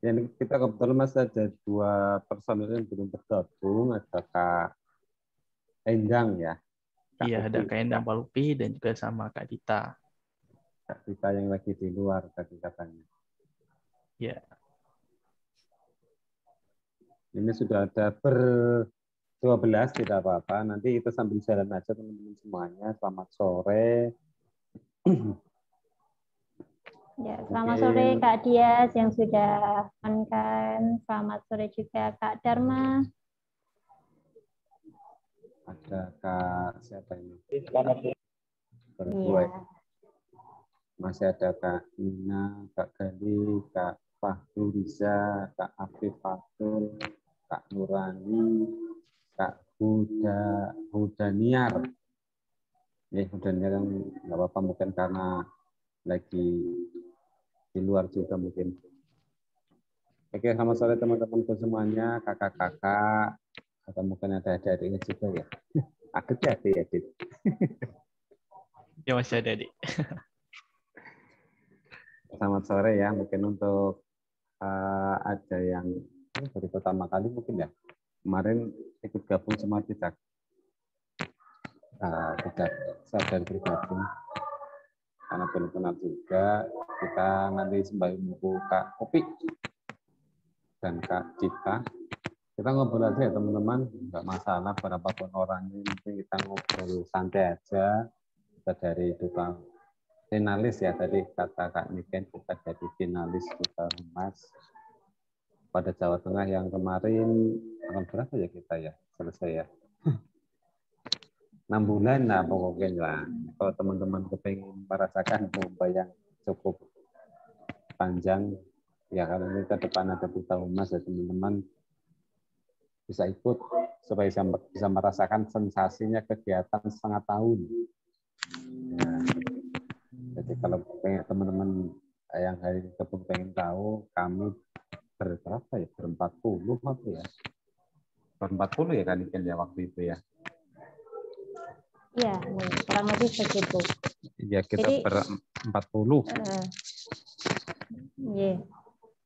Yang kita kebetulan masih ada 2 personil yang belum bergabung, ada Kak Endang ya, Kak Iya, ada Upi, Kak Endang Palupi dan juga sama Kak Dita. Kak Dita yang lagi di luar tadi katanya. Ya, Ini sudah ada ber-12, tidak apa-apa. Nanti kita sambil jalan aja teman-teman semuanya. Selamat sore. Ya, selamat sore Mungkin Kak Dias yang sudah on-kan. Selamat sore juga Kak Dharma. ada Kak siapa ini? Iya. Masih ada Kak Nina, Kak Gali, Kak Fahdu Riza, Kak Afif Fatul, Kak Nurani, Kak Hudaniar. Ini Hudaniar yang nggak apa-apa mungkin karena lagi di luar juga mungkin. Oke, selamat sore teman-temanku semuanya, kakak-kakak, atau mungkin ada adik-adiknya juga ya. Adit ya, adik. ya masih ada, Dik. Selamat sore ya, mungkin untuk ada yang baru pertama kali mungkin ya. Kemarin ikut gabung sama kita. Tidak sadar bergabung. Karena belum kenal juga, kita nanti sembari buku Kak Kopi dan Kak Cita. Kita ngobrol aja ya teman-teman, nggak masalah berapapun orangnya, mungkin kita ngobrol santai aja. Kita dari tukang finalis ya, tadi kata Kak Niken, kita jadi finalis kita Humas pada Jawa Tengah yang kemarin, tanggal berapa ya kita ya, selesai ya. 6 bulan lah pokoknya lah. Kalau teman-teman kepengen merasakan lomba yang cukup panjang, ya kalau ini ke depan ada duta humas ya teman-teman bisa ikut supaya bisa merasakan sensasinya kegiatan setengah tahun. Nah, jadi kalau teman-teman yang hari ini pengen tahu, kami berberapa ya? Ber-40 apa ya? Ber-40 ya kan ikan ya waktu itu ya. Iya, kurang lebih begitu. Iya, kita ber-40. Iya.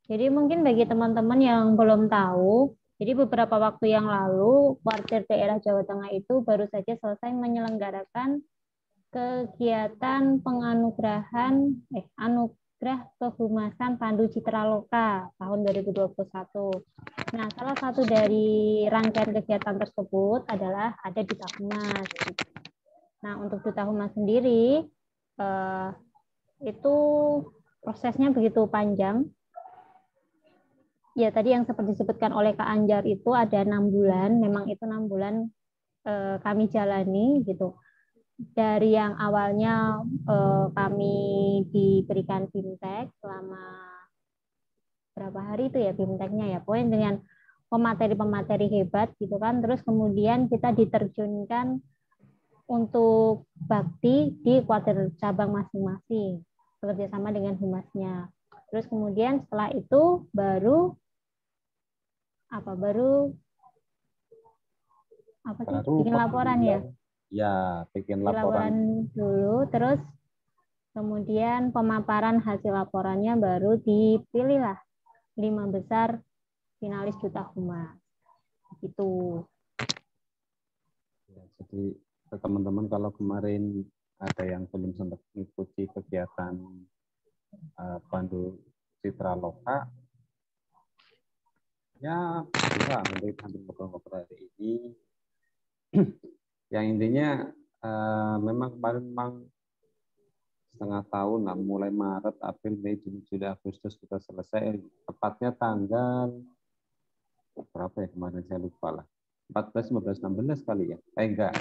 Jadi mungkin bagi teman-teman yang belum tahu, jadi beberapa waktu yang lalu, Kuartir Daerah Jawa Tengah itu baru saja selesai menyelenggarakan kegiatan penganugerahan anugerah kehumasan Pandu Citra Loka tahun 2021. Nah, salah satu dari rangkaian kegiatan tersebut adalah ada Duta Humas. Nah, untuk Duta Humas sendiri itu prosesnya begitu panjang. Ya, tadi yang seperti disebutkan oleh Kak Anjar itu ada 6 bulan. Memang itu 6 bulan kami jalani gitu. Dari yang awalnya kami diberikan BIMTEK selama berapa hari itu ya BIMTEK-nya ya, pokoknya dengan pemateri-pemateri hebat gitu kan, terus kemudian kita diterjunkan untuk bakti di kuartir cabang masing-masing bekerjasama dengan humasnya. Terus kemudian setelah itu baru bikin laporan ya. Ya, bikin laporan dulu, terus kemudian pemaparan hasil laporannya baru dipilihlah 5 besar finalis Duta Humas. Gitu. Ya, jadi teman-teman kalau kemarin ada yang belum sempat mengikuti kegiatan Pandu Citra Loka, ya bisa nanti sambil ngobrol-ngobrol hari ini. Yang intinya memang kemarin memang setengah tahun lah, mulai Maret, April, Mei, Juni, Juli, Agustus kita selesai. Tepatnya tanggal berapa ya kemarin saya lupa lah. 14, 15, 16 kali ya. Enggak.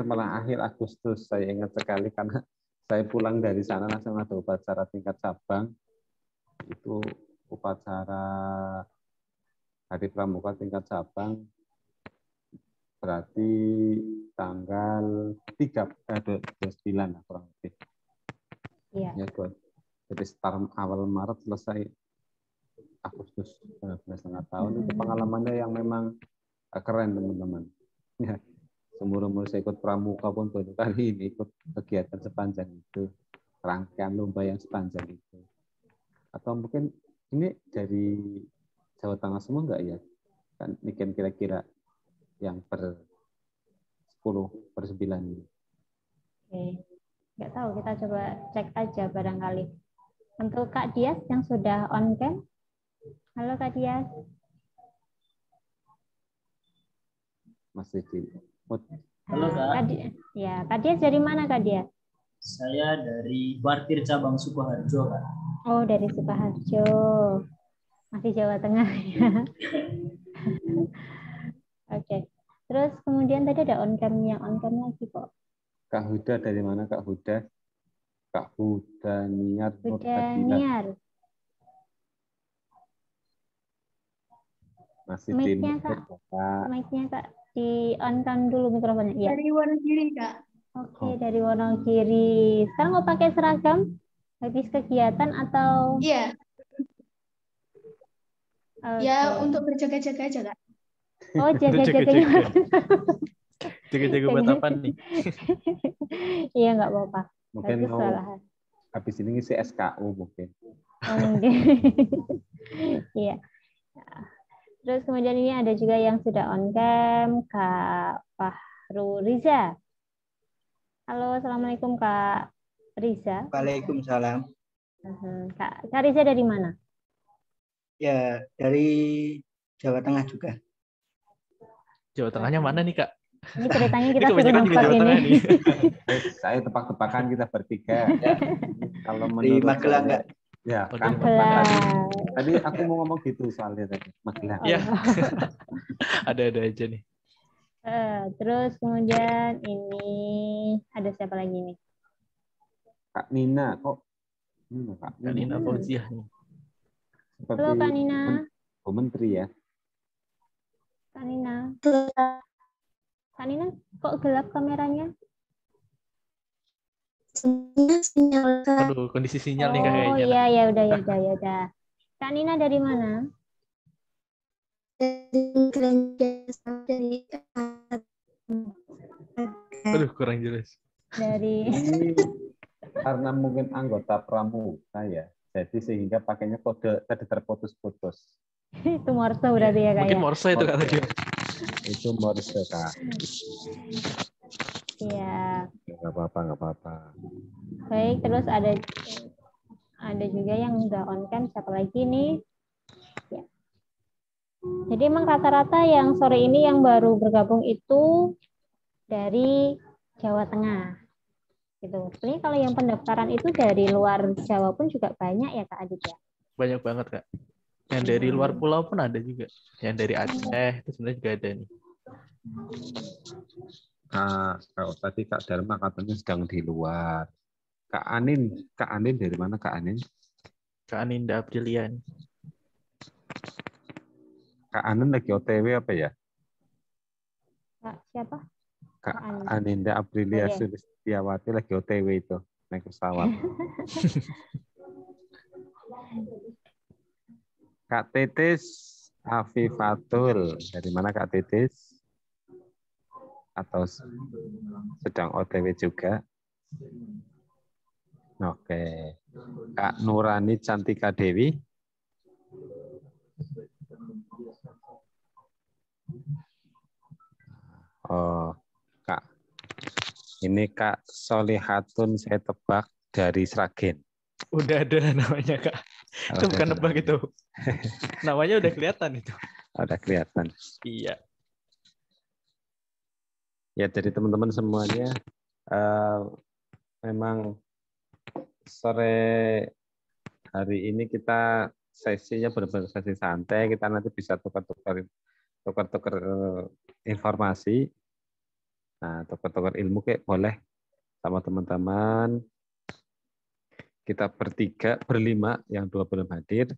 Malah akhir Agustus saya ingat sekali karena saya pulang dari sana langsung ada upacara tingkat cabang. Itu upacara Hari Pramuka tingkat cabang, berarti tanggal 29 lah kurang lebih. Iya. Ya, jadi start awal Maret selesai Agustus, 12,5 tahun. Itu pengalamannya yang memang keren teman-teman. Ya, seumur-umur saya ikut pramuka pun baru kali ini ikut kegiatan sepanjang itu, rangkaian lomba yang sepanjang itu. Atau mungkin Ini dari Jawa Tengah semua enggak ya? Kan bikin kira-kira yang per 10 per 9 ini. Oke. Nggak tahu, kita coba cek aja barangkali. Untuk Kak Dias yang sudah on cam. Halo Kak Dias. Masih di mute. Halo Kak, Ya, Kak Dias dari mana Kak Dias? saya dari Parkir Cabang Sukoharjo Kak. Oh, dari Sukoharjo. Masih Jawa Tengah ya. Oke. Terus kemudian tadi ada on cam-nya, on cam lagi kok. Kak Huda dari mana Kak Huda? Kak Huda Niar Nur Udah Hadilah. niar. Masih di Mic-nya mute, Kak. Kak. Mic-nya Kak di on kan dulu mikrofonnya. Ya. Dari Wonogiri, Kak. Oke, dari Wonogiri. Sekarang mau pakai seragam? Habis kegiatan atau? Iya, Oke. ya untuk berjaga-jaga aja, Kak. Oh, jaga-jaga. Jaga-jaga buat apa nih? Iya, nggak apa-apa. Mungkin Bagus mau malah. habis ini ngisi SKU mungkin. Oh, mungkin. Iya. Terus kemudian ini ada juga yang sudah on cam, Kak Fahru Riza. Halo, Assalamualaikum Kak Riza. Waalaikumsalam. Kak Riza dari mana? Ya, dari Jawa Tengah juga. Jawa Tengahnya mana nih, Kak? Ini ceritanya Ini kita suruh kebanyakan juga nebak Jawa Tengah ini. nih. Saya tebak-tebakan kita bertiga. Ya. Kalau Di menurut Magelang, saya, Kak. ya Oh, kan dari tadi aku mau ngomong gitu soalnya tadi Magelang. Ya. Ada-ada aja nih. Terus kemudian ini ada siapa lagi nih? Kak Nina kok Kak Kak Nina Fauziah nih. seperti Halo Kak Nina. Bu Menteri ya. Kak Nina. Kak Nina kok gelap kameranya? Sinyal, Kak. Aduh, kondisi sinyal nih Oh kayaknya. iya ya udah. Kak Nina dari mana? Dari Aduh, kurang jelas. Dari Ini karena mungkin anggota pramuka ya. Jadi sehingga pakainya kode terputus-putus. itu Morse berarti ya Kak Mungkin ya? Morse itu Kak tadi. Itu Morse Kak. Iya. Nggak apa-apa. Baik, terus ada juga yang udah on cam, siapa lagi nih? Ya. Jadi emang rata-rata yang sore ini yang baru bergabung itu dari Jawa Tengah. Gitu. Sebenarnya kalau yang pendaftaran itu dari luar Jawa pun juga banyak ya Kak Adit ya? Banyak banget, Kak. Yang dari luar pulau pun ada juga. Yang dari Aceh itu sebenarnya juga ada nih. Kalau tadi Kak Dharma katanya sedang di luar. Kak Anin dari mana Kak Anin? Kak Aninda Aprilian. Kak Anin lagi OTW apa ya? Kak siapa? Kak Anin. Aninda Aprilia Oh, iya. Sulistiawati lagi OTW itu naik pesawat. Kak Titis Afifatul dari mana Kak Titis? Atau sedang OTW juga? Oke. Kak Nurani Cantika Dewi. Oh, Kak. Ini Kak Solihatun saya tebak dari Sragen. Udah ada namanya, Kak. Itu bukan nebak itu. Namanya udah kelihatan itu. Udah kelihatan. Iya. Ya, jadi teman-teman semuanya memang sore hari ini kita sesinya benar-benar sesi santai. Kita nanti bisa tukar-tukar informasi. Nah, tukar-tukar ilmu kayak boleh sama teman-teman. Kita berlima, yang 2 belum hadir.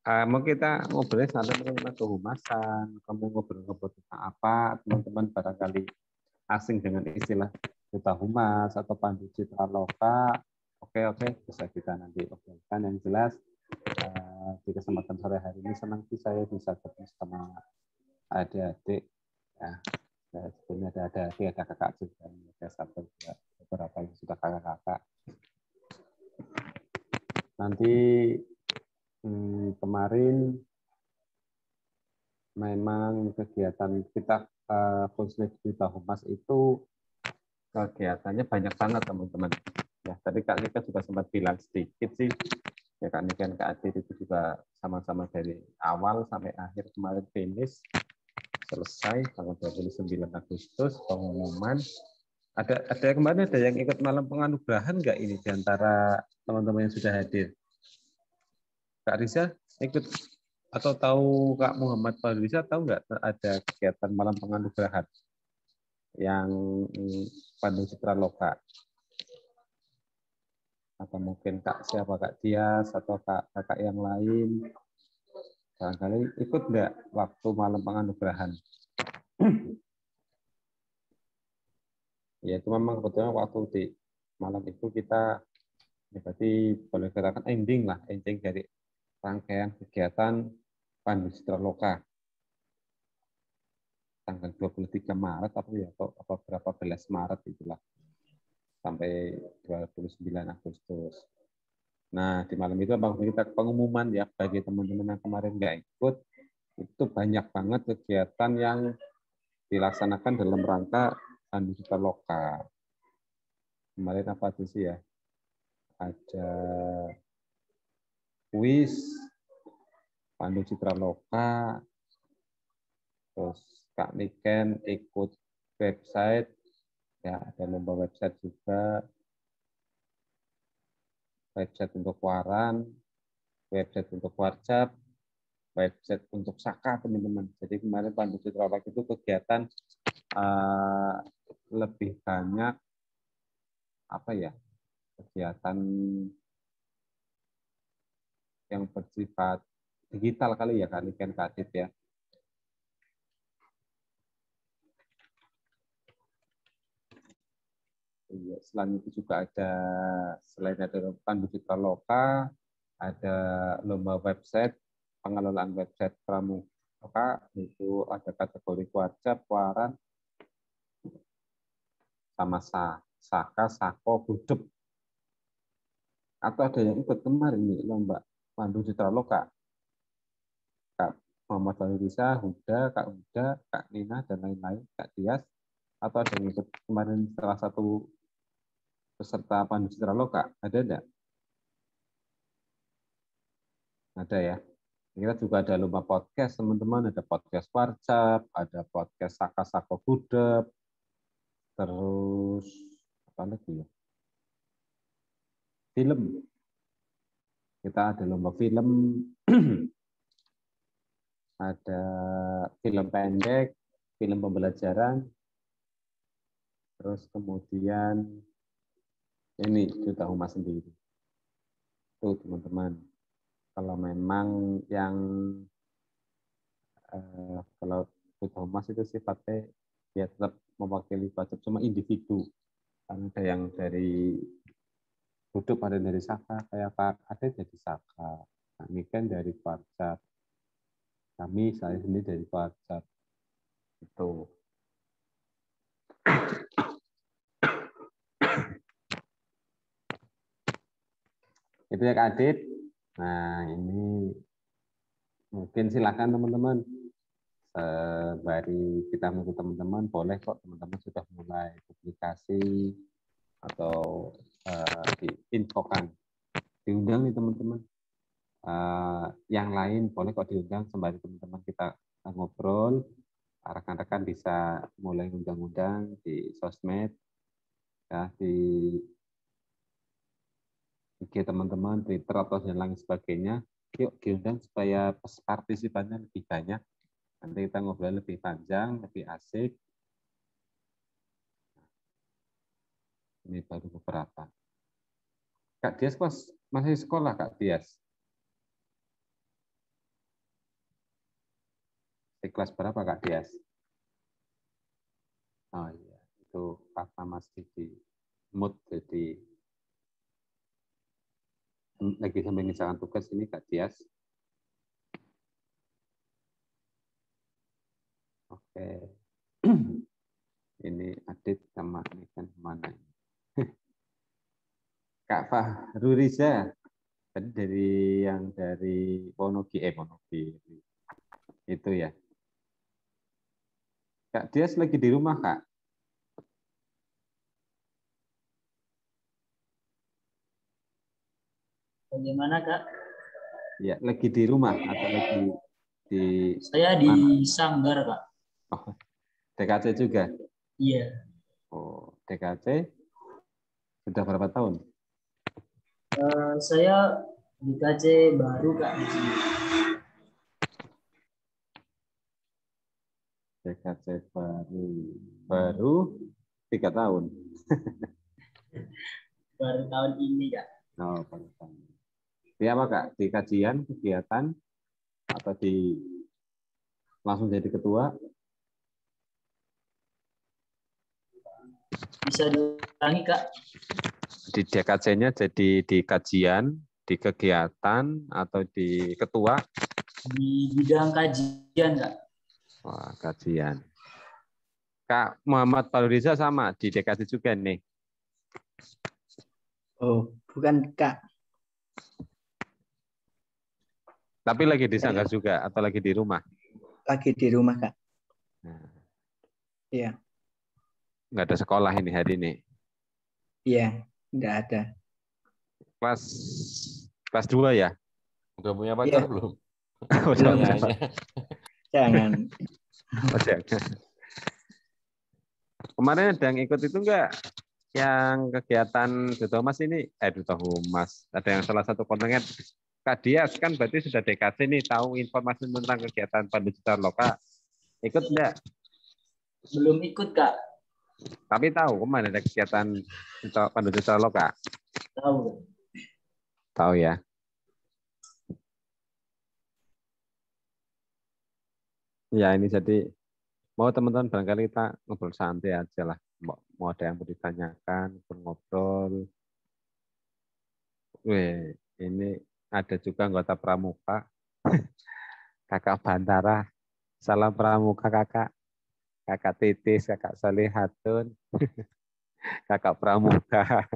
Mau kita ngobrolnya santai tentang kehumasan, kamu ngobrol tentang apa, teman-teman barangkali asing dengan istilah duta humas atau pandu citra loka. Oke, bisa kita nanti obrolkan. Yang jelas di kesempatan sore hari ini senang sih saya bisa ketemu sama adik-adik. Ya, sebenarnya ada adik-adik, ada kakak juga, ada beberapa yang sudah kakak-kakak. Nanti kemarin memang kegiatan kita Konseling Duta Humas itu kegiatannya banyak banget teman-teman. Ya, tadi Kak Nika juga sempat bilang sedikit sih. Ya Kak Nika dan Kak Adit itu juga sama-sama dari awal sampai akhir kemarin finish. Selesai tanggal 29 Agustus pengumuman. Ada kemarin ada yang ikut malam penganugerahan nggak ini di antara teman-teman yang sudah hadir? Kak Risa ikut atau tahu Kak Muhammad Fadrisa tahu nggak ada kegiatan malam penganugerahan yang Bandung Citra Loka? Atau mungkin Kak siapa, Kak Dias atau kakak yang lain? Barangkali ikut nggak waktu malam penganugerahan? Ya itu memang kebetulan waktu di malam itu kita ya berarti boleh katakan ending dari rangkaian kegiatan Bandung Citra Loka tanggal 23 Maret atau berapa belas Maret itulah sampai 29 Agustus. Nah di malam itu abang kita pengumuman ya bagi teman-teman yang kemarin nggak ikut, itu banyak banget kegiatan yang dilaksanakan dalam rangka Bandung Citra Loka. Kemarin apa aja sih ya? Ada kuis Bandung Citra Loka, terus Kak Niken ikut website, ya ada lomba website juga, website untuk waran, website untuk warcap, website untuk Saka teman-teman. Jadi kemarin Bandung Citra Loka itu kegiatan lebih banyak apa ya, kegiatan yang bersifat digital kali ya Kak Niken, Kak Adit ya. Selain itu juga ada, selain ada Bandung Citra Loka, ada lomba website, pengelolaan website pramuka, itu ada kategori WhatsApp, waran, sama Saka, Sako, Gudep. Atau ada yang ikut kemarin nih lomba Bandung Citra Loka. Kak Muhammad Fadrisa, Huda, Kak Nina, dan lain-lain, Kak Dias. Atau ada yang ikut kemarin salah satu peserta Bandung Citra Loka, ada enggak? Ada ya. Kita juga ada lomba podcast, teman-teman. Ada podcast Warcap, ada podcast Saka Sako Gudep, terus apa lagi ya? Film. Kita ada lomba film, ada film pendek, film pembelajaran, terus kemudian ini Duta Humas sendiri. Tuh teman-teman. Kalau memang yang kalau Duta Humas itu sifatnya ya tetap mewakili budget cuma individu. Karena ada yang dari Gudep, ada dari Saka, kayak Pak ada dari Saka. Nah, ini kan dari WhatsApp. Saya sendiri dari WhatsApp. Itu. Itu ya Kak Adit. Nah, ini mungkin silakan teman-teman. Sembari kita menunggu teman-teman, boleh kok teman-teman sudah mulai publikasi atau diinfokan. Diundang nih teman-teman. Yang lain boleh kok diundang sembari teman-teman kita ngobrol. Rekan-rekan bisa mulai undang-undang di sosmed, ya, di IG teman-teman, Twitter atau dan lain sebagainya. Yuk diundang supaya partisipannya lebih banyak. Nanti kita ngobrol lebih panjang, lebih asik. Ini baru beberapa. Kak Dias masih sekolah, Kak Dias? Di kelas berapa, Kak Dias? Oh iya, itu karena masih di mood, jadi lagi sambil mengerjakan tugas ini, Kak Dias. Oke. Ini Adit sama ini kan mana? Kak Fahruriza. Tadi dari Wonogiri itu ya. Kak Dias lagi di rumah, Kak? Bagaimana Kak? Ya, lagi di rumah atau lagi di Saya mana? di Sanggar Kak. Oh, DKC juga? Iya. Oh, DKC sudah berapa tahun? Saya di KC baru Kak di sini. DKC baru 3 tahun. Baru tahun ini Kak. Oh, baru tahun. Di apa, Kak? Di kajian, kegiatan, atau langsung jadi ketua? Bisa diulangi Kak? Di DKC-nya jadi di kajian, di kegiatan, atau di ketua? Di bidang kajian Kak. Wah, kajian. Kak Muhammad Faluriza sama di DKC juga nih. Oh, bukan Kak. Tapi lagi di Sanggar juga atau lagi di rumah? Lagi di rumah, Kak. Nah, Iya. nggak ada sekolah ini hari ini. Iya, enggak ada. Kelas 2 ya? Udah punya pacar Iya. belum? Oh, Belum. jangan. Jangan. Oh, jangan. Kemarin ada yang ikut itu enggak? Yang kegiatan Duta Humas ini, Duta Humas. Ada yang salah satu kontingen, Kak Dias kan berarti sudah DKC nih, tahu informasi tentang kegiatan Pandu Citra Loka. Ikut enggak? Belum ikut Kak. Tapi tahu kemana ada kegiatan Pandu Citra Loka? Tahu. Tahu ya. Ya ini jadi mau teman-teman barangkali kita ngobrol santai aja lah. Mau ada yang mau ditanyakan, ngobrol. Weh, ini ada juga anggota pramuka. Kakak Bantara. Salam pramuka kakak. Kakak Titis, kakak Salihatun. Kakak pramuka.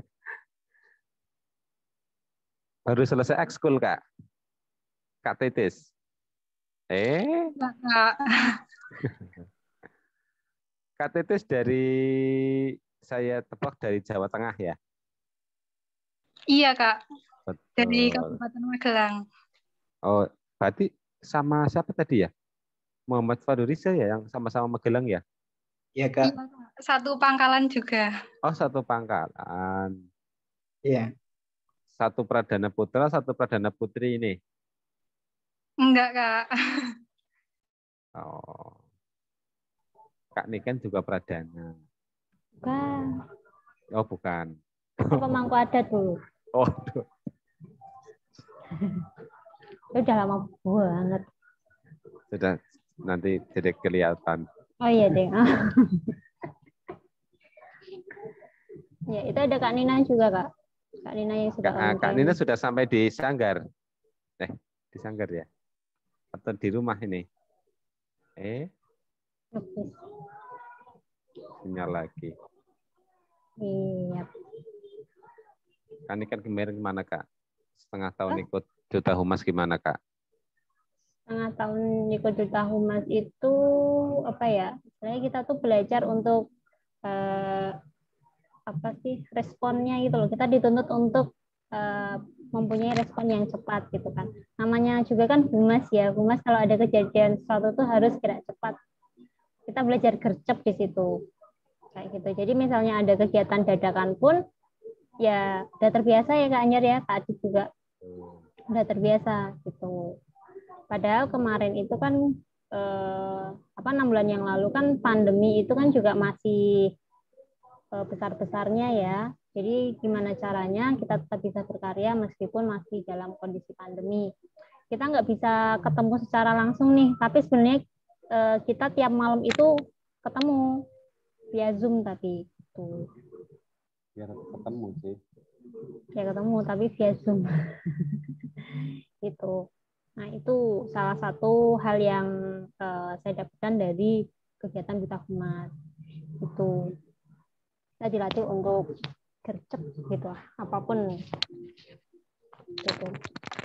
Baru selesai ekskul kak. Kak Titis. Kakak. Kak Titis dari saya tebak dari Jawa Tengah ya? Iya, Kak. Betul. Dari Kabupaten Magelang. Oh, berarti sama siapa tadi ya? Muhammad Faduriza ya yang sama-sama Magelang ya? Iya, Kak. Iya, Kak. Satu pangkalan juga. Oh, satu pangkalan. Iya. Satu Pradana Putra, satu Pradana Putri ini. Enggak, Kak. Oh. Kak Niken juga Pradana. Bukan. Oh, bukan. Itu pemangku adat dulu. Oh, aduh. Itu udah lama banget. Sudah nanti jadi kelihatan. Oh iya, Deng. Ya, itu ada Kak Nina juga, Kak. Kak Nina yang sudah Kak Nina sudah sampai di Sanggar. Di Sanggar ya? Atau di rumah ini? Sinyal lagi. Iya. Kan ini kan kemarin gimana Kak? Setengah tahun ikut Duta Humas gimana Kak? Setengah tahun ikut Duta Humas itu apa ya? Sebenarnya kita tuh belajar untuk apa sih responnya gitu loh. Kita dituntut untuk mempunyai respon yang cepat gitu kan. Namanya juga kan humas ya. Humas kalau ada kejadian sesuatu tuh harus gerak cepat. Kita belajar gercep di situ. Kayak gitu. Jadi misalnya ada kegiatan dadakan pun ya udah terbiasa ya Kak Anjar ya, Kak Adit juga udah terbiasa gitu. Padahal kemarin itu kan 6 bulan yang lalu kan pandemi itu kan juga masih besar-besarnya ya. Jadi gimana caranya kita tetap bisa berkarya meskipun masih dalam kondisi pandemi. Kita nggak bisa ketemu secara langsung nih, tapi sebenarnya kita tiap malam itu ketemu via Zoom tapi itu. Biar ketemu sih. Ya ketemu tapi via Zoom. Itu. Nah, itu salah satu hal yang saya dapatkan dari kegiatan Duta Humas. Itu. Saya dilatih untuk gercep gitu, apapun Gitu.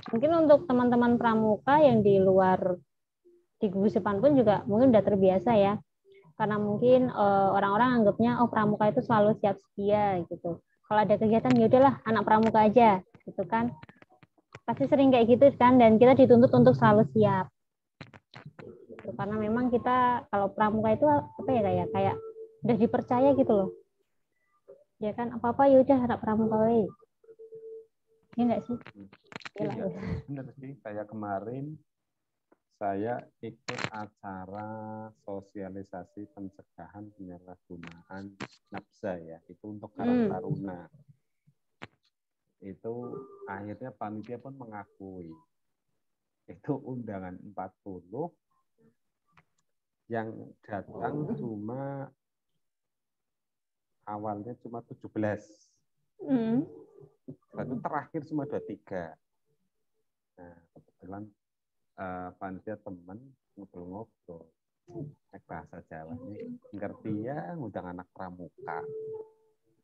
Mungkin untuk teman-teman pramuka yang di luar di gugus depan pun juga mungkin udah terbiasa ya. Karena mungkin orang-orang anggapnya pramuka itu selalu siap sedia gitu. Kalau ada kegiatan ya udahlah anak pramuka aja gitu kan. Pasti sering kayak gitu kan, dan kita dituntut untuk selalu siap. Gitu. Karena memang kita kalau pramuka itu apa ya kayak udah dipercaya gitu loh. Ya kan apa-apa ya udah anak pramuka we. Iya enggak sih? Iya, benar sih. Kayak kemarin saya ikut acara sosialisasi pencegahan penyalahgunaan nafsa ya, itu untuk Karang Taruna. Itu akhirnya panitia pun mengakui itu undangan 40 yang datang cuma awalnya cuma 17. Baru terakhir cuma 23. Nah, kebetulan panitia teman ngobrol-ngobrol bahasa Jawa ini ngerti ya ngundang anak pramuka.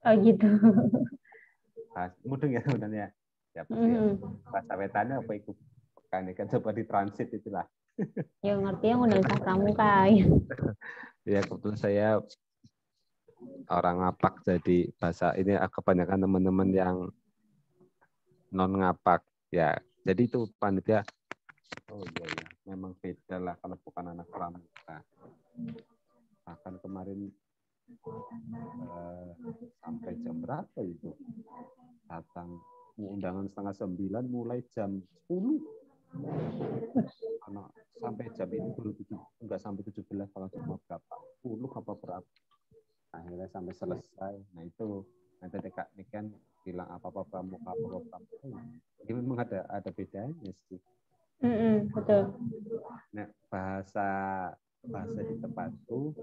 Oh gitu. Mudeng ya sebenarnya. Ya pasti ya. Bahasa wetannya apa ikut kan coba ditransit itulah. Ya ngerti yang undang sah pramuka. Ya kebetulan saya orang ngapak, jadi bahasa ini kebanyakan teman-teman yang non ngapak ya. Jadi itu panitia. Oh iya, memang beda lah kalau bukan anak pramuka. Bahkan kemarin sampai jam berapa itu? Datang undangan 8:30 mulai jam 10. Karena sampai jam itu enggak sampai 17 kalau cuma berapa? 10 apa berapa? Akhirnya sampai selesai. Nah itu nanti Kak Niken bilang apa-apa pramuka. Ini memang ada bedanya sih. Betul. Nah, bahasa di tempatku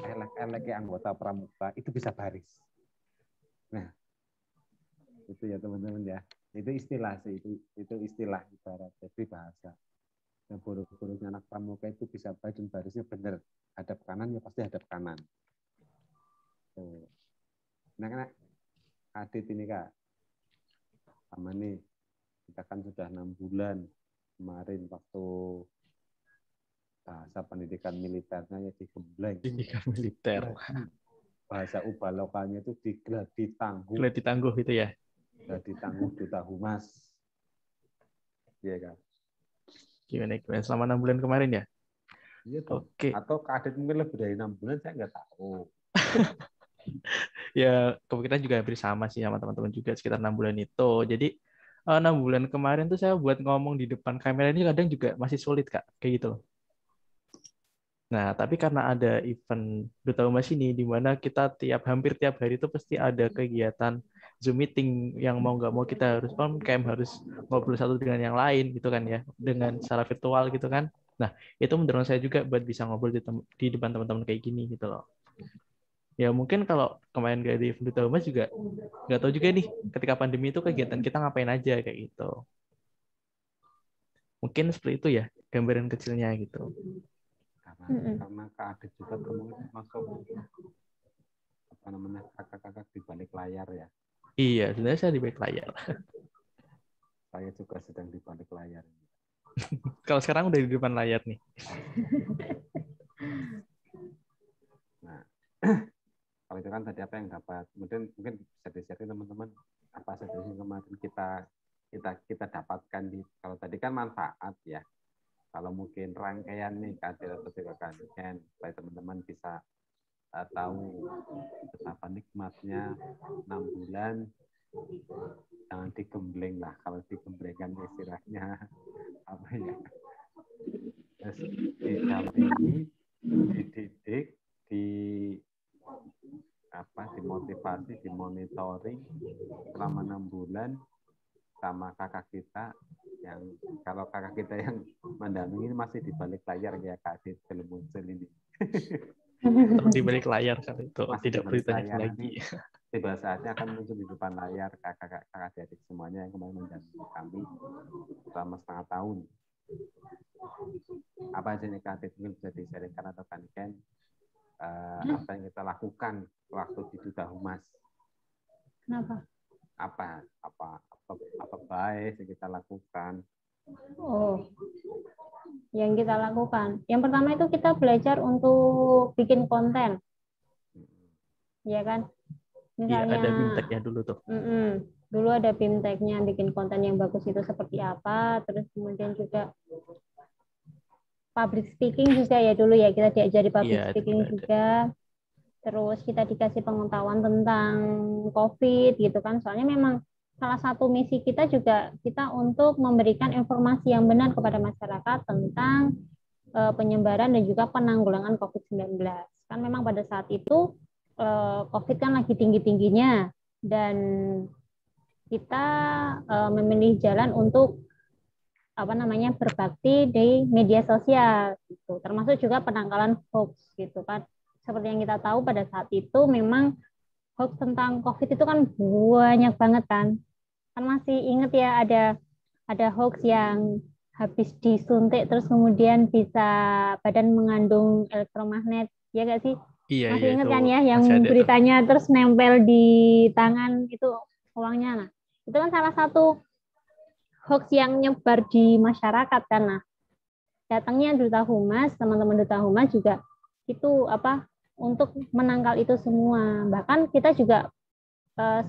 elek-elek anggota pramuka itu bisa baris. Nah, itu ya teman-teman ya. Itu istilah sih, itu istilah ibarat jadi bahasa. Nah, buruk-buruknya anak pramuka itu bisa baris dan barisnya benar. Hadap kanan ya pasti hadap kanan. Tuh. Nah, kan Adit ini Kak, sama nih kita kan sudah 6 bulan kemarin waktu bahasa pendidikan militernya ya digembleng. Pendidikan militer. Bahasa ubah lokalnya itu digladi tangguh. Gladi tangguh itu ya. Gladi tangguh duta humas. Iya kan? Gimana selama 6 bulan kemarin ya? Iya tuh. Oke. Atau Kadit mungkin lebih dari 6 bulan saya nggak tahu. Ya kemungkinan juga hampir sama sih sama teman-teman juga sekitar 6 bulan itu. Jadi 6 bulan kemarin tuh saya buat ngomong di depan kamera ini kadang juga masih sulit Kak, kayak gitu loh. Nah, tapi karena ada event Duta Humas ini, di mana kita hampir tiap hari itu pasti ada kegiatan Zoom meeting yang mau nggak mau kita harus on cam, harus ngobrol satu dengan yang lain gitu kan ya, dengan secara virtual gitu kan. Nah, itu mendorong saya juga buat bisa ngobrol di depan teman-teman kayak gini gitu loh. Ya mungkin kalau kemarin gak di event Duta Humas juga nggak tahu juga nih ketika pandemi itu kegiatan kita ngapain aja kayak gitu. Mungkin seperti itu ya gambaran kecilnya gitu. Karena Kak Adit juga kemungkinan masuk apa namanya kakak-kakak di balik layar ya. Iya, sebenarnya saya di balik layar. Saya juga sedang di balik layar. Kalau sekarang udah di depan layar nih. Nah, kalau itu kan tadi apa yang dapat, mungkin bisa di-share teman-teman apa saja yang kemarin kita dapatkan di, kalau tadi kan manfaat ya. Kalau mungkin rangkaian nih keadilan sosial keadilan, supaya teman-teman bisa tahu betapa nikmatnya 6 bulan. Jangan digembleng lah, kalau digemblengkan istilahnya apa ya? Terus didampingi, dididik, dimotivasi, dimonitoring selama 6 bulan sama kakak kita yang kalau kakak kita yang mendampingi masih di balik layar ya Kak Adit belum muncul ini. Di balik layar kan itu Masih tidak perlu ditanya layar. lagi. Tiba saatnya akan muncul di depan layar kakak adik semuanya yang kemarin mendampingi kami selama setengah tahun. Apa aja nih Kak Adit mungkin bisa di-sharingkan atau kan apa yang kita lakukan waktu di Duta Humas. Kenapa? apa baik yang kita lakukan. Oh, yang kita lakukan. Yang pertama itu kita belajar untuk bikin konten, ya kan? Iya, Misalnya, ada BIMTEK-nya dulu tuh. dulu ada BIMTEK-nya, bikin konten yang bagus itu seperti apa, terus kemudian juga public speaking juga ya dulu ya, kita diajari public Iya, speaking ada. juga. Terus kita dikasih pengetahuan tentang COVID gitu kan, soalnya memang salah satu misi kita juga kita untuk memberikan informasi yang benar kepada masyarakat tentang penyebaran dan juga penanggulangan COVID-19. Kan memang pada saat itu COVID kan lagi tinggi-tingginya dan kita memilih jalan untuk berbakti di media sosial gitu. Termasuk juga penangkalan hoax gitu kan. Seperti yang kita tahu pada saat itu memang hoax tentang COVID itu kan banyak banget kan. Kan masih ingat ya ada hoax yang habis disuntik terus kemudian bisa badan mengandung elektromagnet, ya nggak sih? Iya, Masih ingat itu kan ya yang masih ada tuh. beritanya terus nempel di tangan itu uangnya. Nah, itu kan salah satu hoax yang nyebar di masyarakat kan. Nah, datangnya Duta Humas, teman-teman Duta Humas juga itu untuk menangkal itu semua. Bahkan kita juga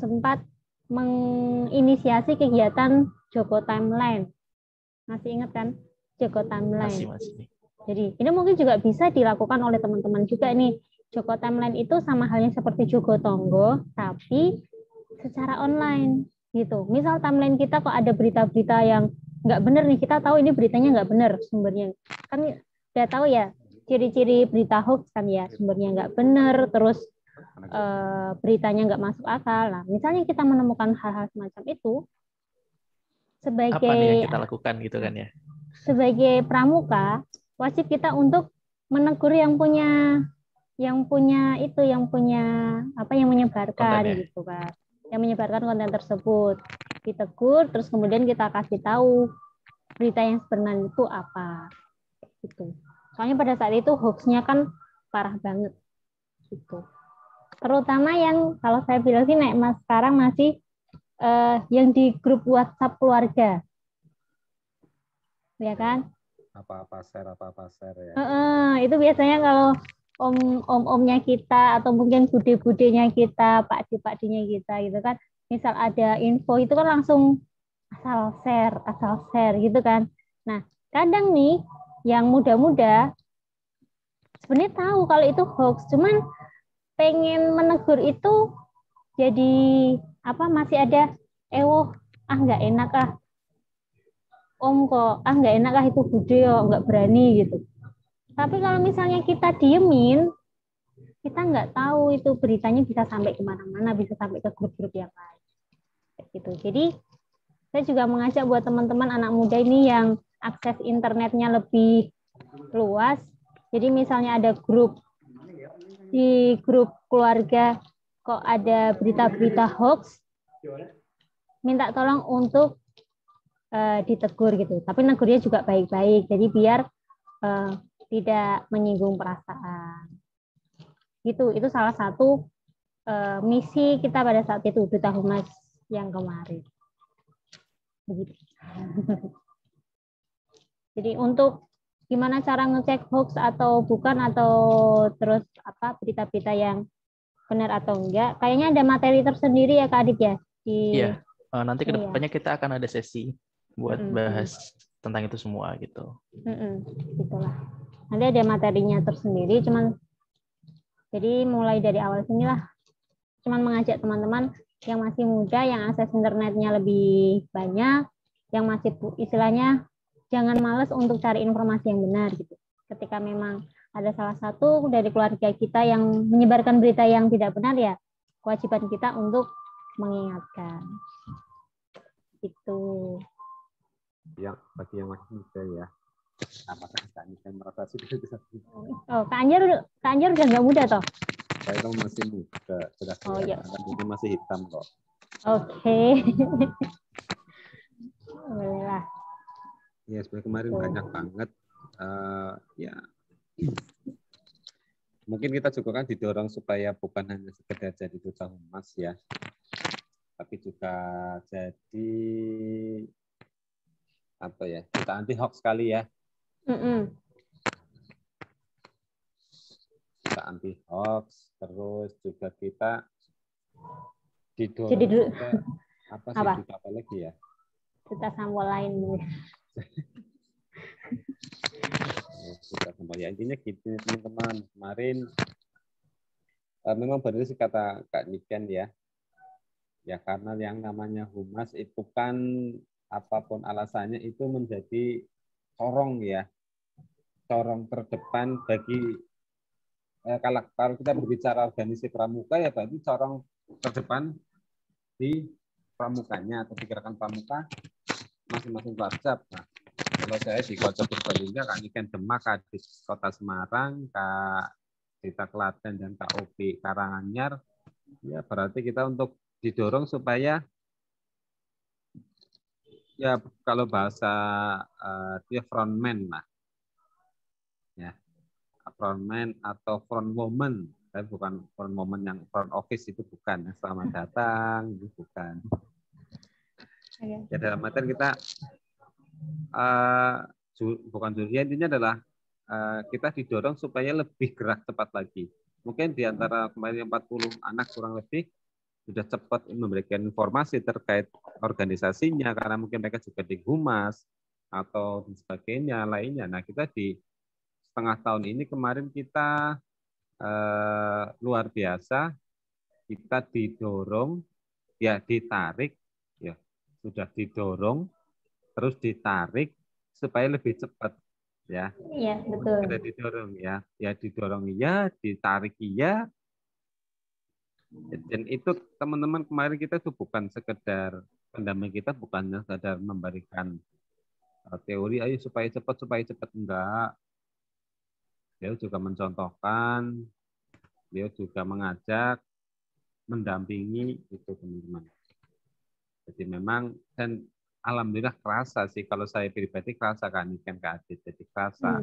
sempat menginisiasi kegiatan Joko Timeline. Masih ingat kan? Joko Timeline. Masih. Jadi ini mungkin juga bisa dilakukan oleh teman-teman juga nih. Joko Timeline itu sama halnya seperti Joko Tonggo, tapi secara online gitu. Misal timeline kita kok ada berita-berita yang nggak benar nih, kita tahu ini beritanya nggak benar sumbernya. Kan udah tahu ya ciri-ciri berita hoax kan ya, sumbernya nggak benar, terus beritanya nggak masuk akal. Nah, misalnya kita menemukan hal-hal semacam itu, sebagai apa nih yang kita lakukan gitu kan ya? Sebagai pramuka, wajib kita untuk menegur yang menyebarkan Kontennya. gitu kan. Yang menyebarkan konten tersebut. Ditegur, terus kemudian kita kasih tahu berita yang sebenarnya itu apa. Gitu. Soalnya pada saat itu hoax-nya kan parah banget. Gitu. Terutama yang kalau saya bilang sih Mas sekarang masih yang di grup WhatsApp keluarga. Ya kan? Apa-apa share ya. Itu biasanya kalau om-omnya kita atau mungkin bude-budenya kita, pakde-pakdenya kita gitu kan. Misal ada info itu kan langsung asal share gitu kan. Nah, kadang nih yang muda-muda sebenarnya tahu kalau itu hoax, cuman pengen menegur itu jadi masih ada nggak enak om kok nggak enak itu bude nggak berani gitu. Tapi kalau misalnya kita diemin, kita nggak tahu itu beritanya bisa sampai kemana-mana, bisa sampai ke grup-grup yang lain gitu. Jadi saya juga mengajak buat teman-teman anak muda ini yang akses internetnya lebih luas. Jadi misalnya ada di grup keluarga kok ada berita-berita hoax, minta tolong untuk ditegur gitu. Tapi negurnya juga baik-baik. Jadi biar tidak menyinggung perasaan. Itu salah satu misi kita pada saat itu Duta Humas yang kemarin. Begitu. Jadi untuk gimana cara ngecek hoax atau bukan atau terus berita-berita yang benar atau enggak, kayaknya ada materi tersendiri ya Kak Adit ya. Iya. Nanti kedepannya kita akan ada sesi buat bahas tentang itu semua gitu. Gitulah. Nanti ada materinya tersendiri, jadi mulai dari awal sinilah cuman mengajak teman-teman yang masih muda, yang akses internetnya lebih banyak, yang masih istilahnya jangan malas untuk cari informasi yang benar gitu. Ketika memang ada salah satu dari keluarga kita yang menyebarkan berita yang tidak benar ya, kewajiban kita untuk mengingatkan. Itu. Yang bagi yang masih muda ya. Apakah Kak Anjar merasa sudah bisa? Oh, Kak Anjar udah nggak muda toh? Saya kan masih muda, sudah ini masih hitam kok. Oke. Boleh lah. Ya, sebenarnya kemarin banyak banget. Ya, mungkin kita juga kan didorong supaya bukan hanya sekedar jadi Duta Humas ya. tapi juga jadi apa ya, kita anti hoax sekali ya. Kita anti hoax, terus juga kita didorong Jadi dulu juga apa sih apa? juga apa lagi ya? Kita sampel lain dulu. Kita kembali intinya gitu teman-teman. Kemarin memang benar sih kata Kak Niken ya. Ya karena yang namanya humas itu kan apapun alasannya itu menjadi corong ya. Corong terdepan bagi kalau kita berbicara organisasi pramuka ya berarti corong terdepan di pramukanya atau di gerakan pramuka masing-masing Koarcap. Nah, kalau saya di Koarcap Purbalingga, Kak Niken Demak, Kadis Kota Semarang, Kak Dita Klaten dan Kak Opi Karanganyar, ya berarti kita untuk didorong supaya ya kalau bahasa dia frontman lah, ya frontman atau front woman, tapi bukan front woman yang front office itu bukan, selamat datang itu bukan. Ya dalam artian kita bukan juri, intinya adalah kita didorong supaya lebih gerak cepat lagi. Mungkin di antara kemarin 40 anak kurang lebih sudah cepat memberikan informasi terkait organisasinya karena mungkin mereka juga di humas atau sebagainya lainnya. Nah kita di setengah tahun ini kemarin kita luar biasa, kita didorong ya ditarik ya sudah didorong terus ditarik supaya lebih cepat ya. Iya, betul. Ada didorong ya, ya didorong iya, ditarik iya. Dan itu teman-teman kemarin kita tuh bukan sekedar pendamping, kita bukannya sekedar memberikan teori ayo supaya cepat enggak. Beliau juga mencontohkan, beliau juga mengajak, mendampingi itu teman-teman. Jadi memang dan alhamdulillah kerasa sih kalau saya pribadi kerasa kan ikan Kak Adit, jadi kerasa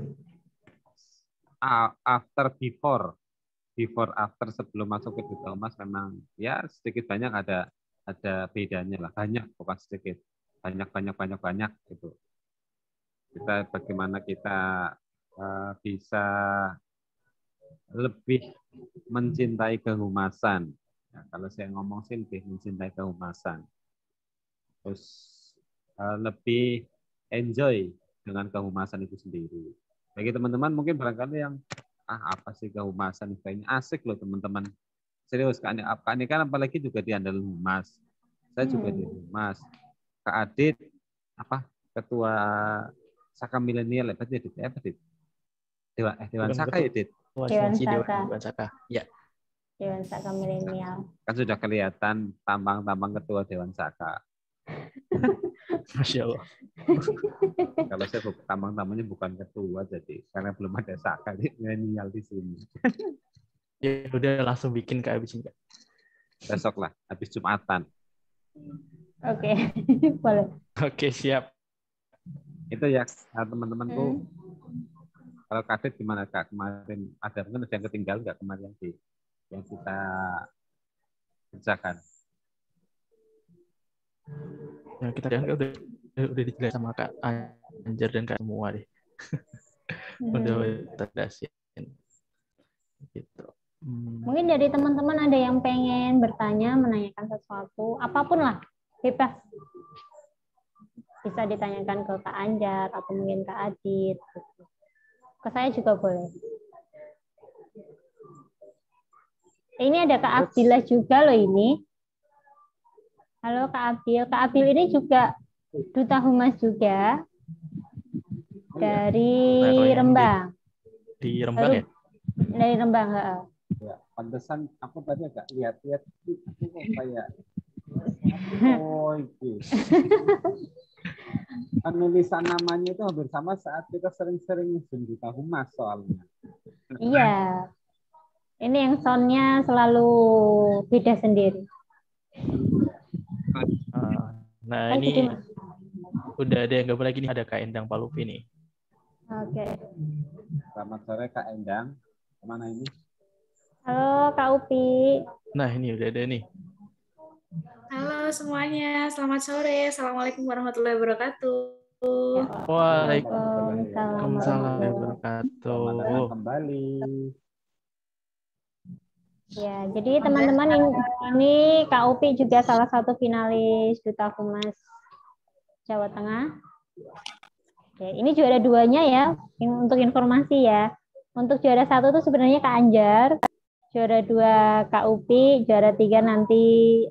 after before after sebelum masuk ke Duta Humas memang ya sedikit banyak ada bedanya lah, banyak bukan sedikit, banyak gitu. Kita bagaimana kita bisa lebih mencintai kehumasan. Ya, kalau saya ngomong sih lebih mencintai kehumasan. Terus lebih enjoy dengan kehumasan itu sendiri. Bagi teman-teman mungkin barangkali yang apa sih kehumasan, kayaknya asik loh teman-teman. Serius, Kak Ani kan apalagi juga di Andal Humas. Saya juga di Humas. Kak Adit ketua Saka Milenial apa Dit? Dewan Saka ya, Dit? Dewan Saka. Dewan Saka. Ya. Dewan Saka Milenial. Kan sudah kelihatan tampang-tampang ketua Dewan Saka. Masya Allah. Kalau saya tampang-tampangnya bukan ketua, jadi karena belum ada Saka milenial di sini. Ya udah langsung bikin Kak abis ini. Besok lah, habis Jumatan. Oke, boleh. Oke, siap. Itu ya teman-temanku. Kalau Kadit gimana Kak? Kemarin ada yang ketinggalan nggak kemarin yang kita kerjakan? Ya kita kan udah dijelasin sama Kak Anjar dan Kak semua deh. Udah terdasin. Gitu. Mungkin dari teman-teman ada yang pengen bertanya, menanyakan sesuatu, apapun lah, bebas. Bisa ditanyakan ke Kak Anjar atau mungkin Kak Adit. Ke saya juga boleh. Ini ada Kak Abdillah juga loh ini. Halo Kak Abdil. Kak Abdil ini juga Duta Humas juga dari Rembang. Di Rembang ya? Dari Rembang, ya. Pantesan aku tadi agak lihat-lihat itu kayak itu. Penulisan namanya itu hampir sama saat kita sering-sering Duta Humas soalnya. Iya. Ini yang soundnya selalu beda sendiri. Nah ini udah ada yang gabung lagi nih, ada Kak Endang Palupi nih. Oke. Selamat sore Kak Endang. Kemana ini? Halo Kak Upi. Nah ini udah ada nih. Halo semuanya, selamat sore. Assalamualaikum warahmatullahi wabarakatuh. Waalaikumsalam warahmatullahi wabarakatuh. Selamat datang kembali. Ya, jadi teman-teman ini Kak Upi juga salah satu finalis Duta Humas Jawa Tengah. Oke, ini juara 2-nya ya, untuk informasi ya. Untuk juara 1 itu sebenarnya Kak Anjar, juara 2 Kak Upi, juara 3 nanti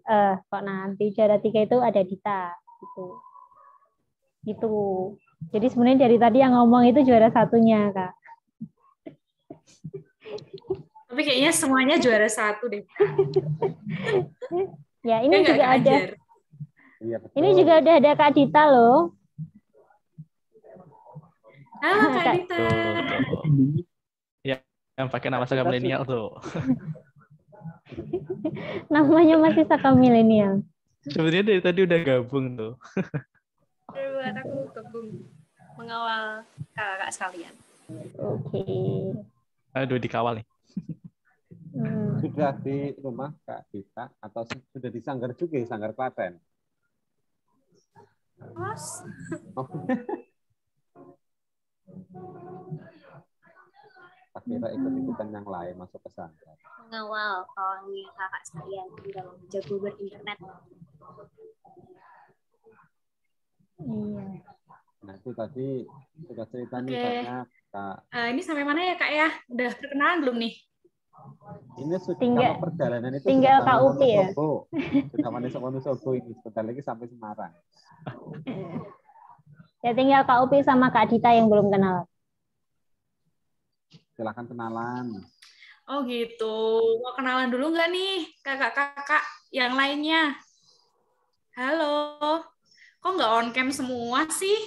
juara 3 itu ada Dita gitu. Gitu. Jadi sebenarnya dari tadi yang ngomong itu juara 1-nya, Kak. Tapi kayaknya semuanya juara 1 deh. Ya, ini juga Kak ada. Anjar? Iya, betul. Ini juga ada Kak Dita loh. Halo Kak Dita. Tuh. Ya, yang pakai nama Saka Milenial tuh. Namanya masih Saka Milenial. Sebenarnya dari tadi udah gabung tuh. Buat aku gabung mengawal kakak sekalian. Oke. Aduh, dikawal nih. Sudah di rumah Kak Dita atau sudah di Sanggar juga, Sanggar Klaten? Mas, Tak kira ikut-ikutan yang lain masuk ke Sanggar. mengawal kawannya kakak sekalian dalam jago berinternet. Iya. Nah, itu tadi sudah cerita nih Oke. banyak, Kak. Ini sampai mana ya Kak ya? Udah perkenalan belum nih? Ini sudah Tinggal- kalau perjalanan itu tinggal sudah Kak sampai Upi ya? Wonosobo. Sudah sampai Wonosobo ini, sebentar lagi sampai Semarang. Ya tinggal Kak Upi sama Kak Dita yang belum kenal. Silakan kenalan. Oh gitu. Mau kenalan dulu nggak nih kakak-kakak yang lainnya? Halo. Kok nggak on cam semua sih?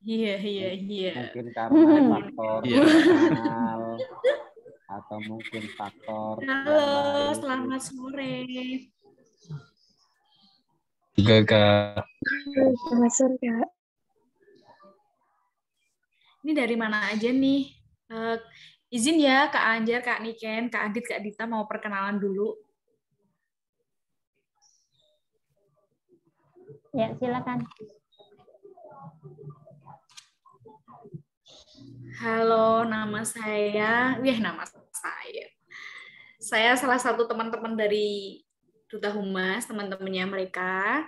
Iya. Mungkin karena faktor Iya. internal atau mungkin faktor Halo, yang lain. selamat sore. Juga Kak. Selamat sore, Kak. Ini dari mana aja nih? Izin ya Kak Anjar, Kak Niken, Kak Adit, Kak Dita mau perkenalan dulu. Ya, silakan. Halo, nama saya. Saya salah satu teman-teman dari Duta Humas, teman-temannya mereka.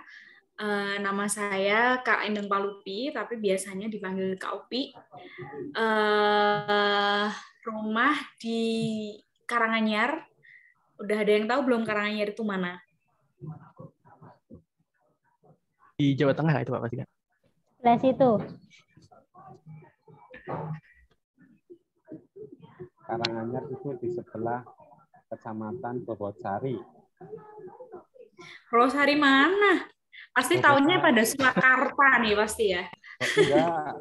Nama saya Kak Endang Palupi, tapi biasanya dipanggil Kak Upi. Rumah di Karanganyar. Udah ada yang tahu belum Karanganyar itu mana? Di Jawa Tengah itu Pak pasti kan? Sebelah situ. Karanganyar itu di sebelah Kecamatan Bobocari. Rosari mana? Pasti tahunnya pada Surakarta nih pasti ya. Oh, enggak,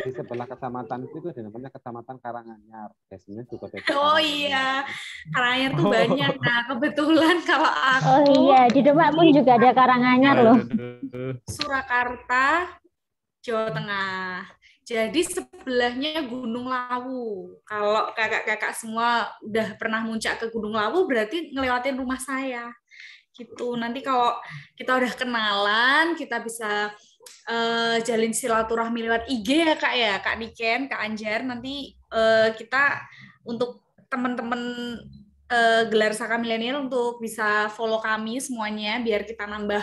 di sebelah kecamatan itu namanya Kecamatan Karanganyar. Biasanya juga ada Oh iya, Karanganyar tuh banyak. Nah, kebetulan kalau aku Oh iya, di Demak pun juga ada Karanganyar loh. Surakarta, Jawa Tengah. Jadi sebelahnya Gunung Lawu. Kalau kakak-kakak semua udah pernah muncak ke Gunung Lawu, berarti ngelewatin rumah saya. Gitu. Nanti kalau kita udah kenalan, kita bisa jalin silaturahmi lewat IG ya Kak ya, Kak Niken, Kak Anjar. Nanti kita untuk teman-teman gelar Saka Milenial untuk bisa follow kami semuanya biar kita nambah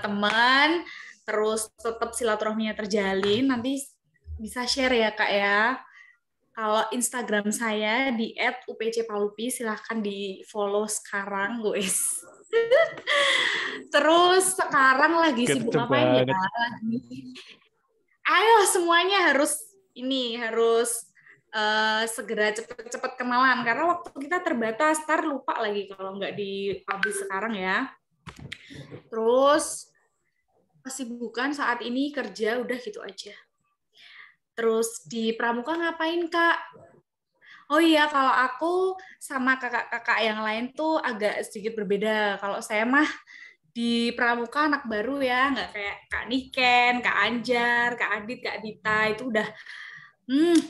teman, terus tetap silaturahminya terjalin. Nanti bisa share ya Kak ya. Kalau Instagram saya di @upcpalupi, silahkan di follow sekarang guys. Terus sekarang lagi sibuk ngapain ya? Ayo semuanya harus segera cepet-cepet kenalan karena waktu kita terbatas, ntar lupa lagi kalau nggak di-publish sekarang ya. Terus kesibukan saat ini kerja udah gitu aja. Terus di Pramuka ngapain Kak? Oh iya, kalau aku sama kakak-kakak yang lain tuh agak sedikit berbeda. Kalau saya mah di Pramuka anak baru ya, nggak kayak Kak Niken, Kak Anjar, Kak Adit, Kak Dita itu udah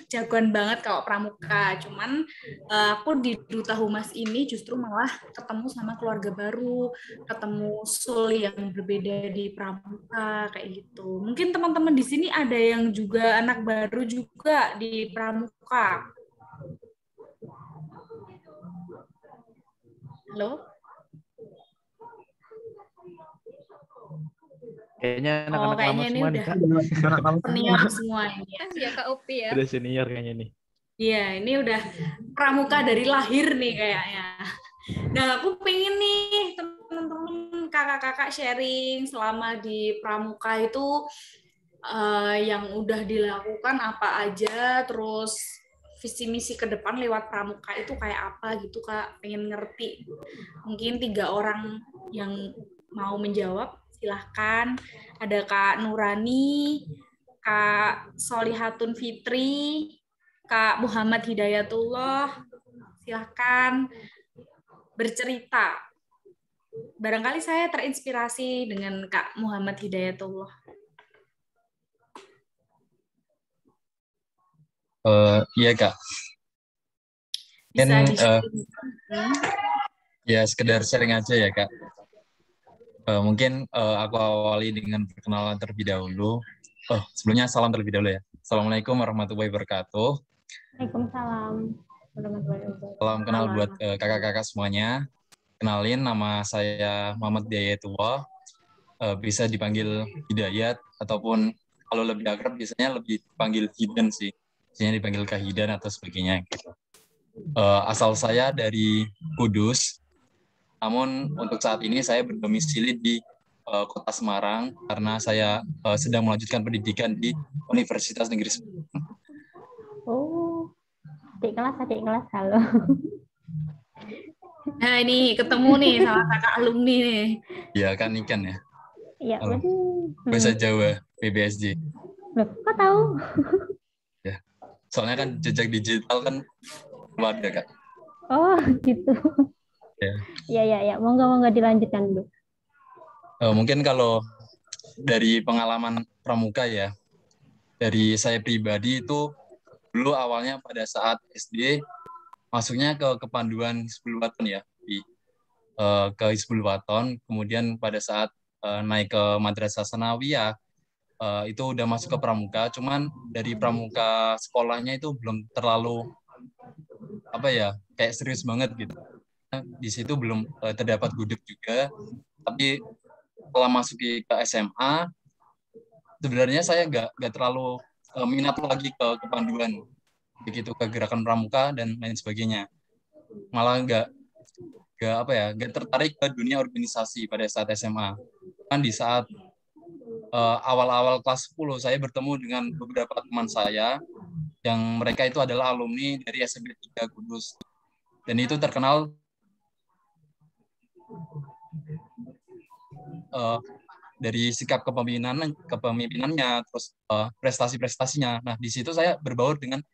jagoan banget kalau Pramuka. Cuman aku di Duta Humas ini justru malah ketemu sama keluarga baru, ketemu soul yang berbeda di Pramuka kayak gitu. Mungkin teman-teman di sini ada yang juga anak baru juga di Pramuka. Halo? Kayaknya anak-anak lama kayaknya ini semua nih, udah Kak. senior semua ini. Ya Kak Upi ya. Udah senior kayaknya nih. Iya, ini udah pramuka dari lahir nih kayaknya. Nah, aku pengen nih teman-teman kakak-kakak sharing selama di pramuka itu yang udah dilakukan apa aja, terus visi misi ke depan lewat pramuka itu kayak apa gitu Kak, pengen ngerti. Mungkin 3 orang yang mau menjawab, silahkan. Ada Kak Nurani, Kak Solihatun Fitri, Kak Muhammad Hidayatullah, silahkan bercerita. Barangkali saya terinspirasi dengan Kak Muhammad Hidayatullah. Iya Kak. Bisa Kan di-sharing. ya sekedar sharing aja ya Kak. Mungkin aku awali dengan perkenalan terlebih dahulu. Sebelumnya salam terlebih dahulu ya. Assalamualaikum warahmatullahi wabarakatuh. Waalaikumsalam warahmatullahi wabarakatuh. Salam kenal buat kakak-kakak semuanya. Kenalin, nama saya Muhammad Hidayatullah. Bisa dipanggil Hidayat ataupun kalau lebih akrab biasanya lebih dipanggil Hidan sih. Biasanya dipanggil Kak Hidan atau sebagainya gitu. Asal saya dari Kudus. Namun untuk saat ini saya berdomisili di Kota Semarang karena saya sedang melanjutkan pendidikan di Universitas Negeri Semarang. Oh, adik kelas halo. Nah, ini ketemu nih sama kakak alumni nih. Ya kan ikan ya. Iya, Bahasa Jawa, PBSJ. Loh, kok tahu? Ya. Soalnya kan jejak digital kan ada Kak. Oh, gitu. Ya. Monggo dilanjutkan dulu. Mungkin kalau dari pengalaman pramuka ya, dari saya pribadi itu dulu awalnya pada saat SD masuknya ke Kepanduan Hizbul Waton ya, ke Hizbul Waton, kemudian pada saat naik ke Madrasah Sanawiyah itu udah masuk ke pramuka, cuman dari pramuka sekolahnya itu belum terlalu kayak serius banget gitu. Di situ belum terdapat gudeg juga, tapi setelah masuk ke SMA sebenarnya saya nggak terlalu minat lagi ke kepanduan begitu, ke gerakan pramuka dan lain sebagainya, malah nggak tertarik ke dunia organisasi pada saat SMA. Kan di saat awal-awal kelas 10 saya bertemu dengan beberapa teman saya yang mereka itu adalah alumni dari SMP 3 Kudus, dan itu terkenal dari sikap kepemimpinannya, terus prestasi-prestasinya. Nah, di situ saya berbaur dengan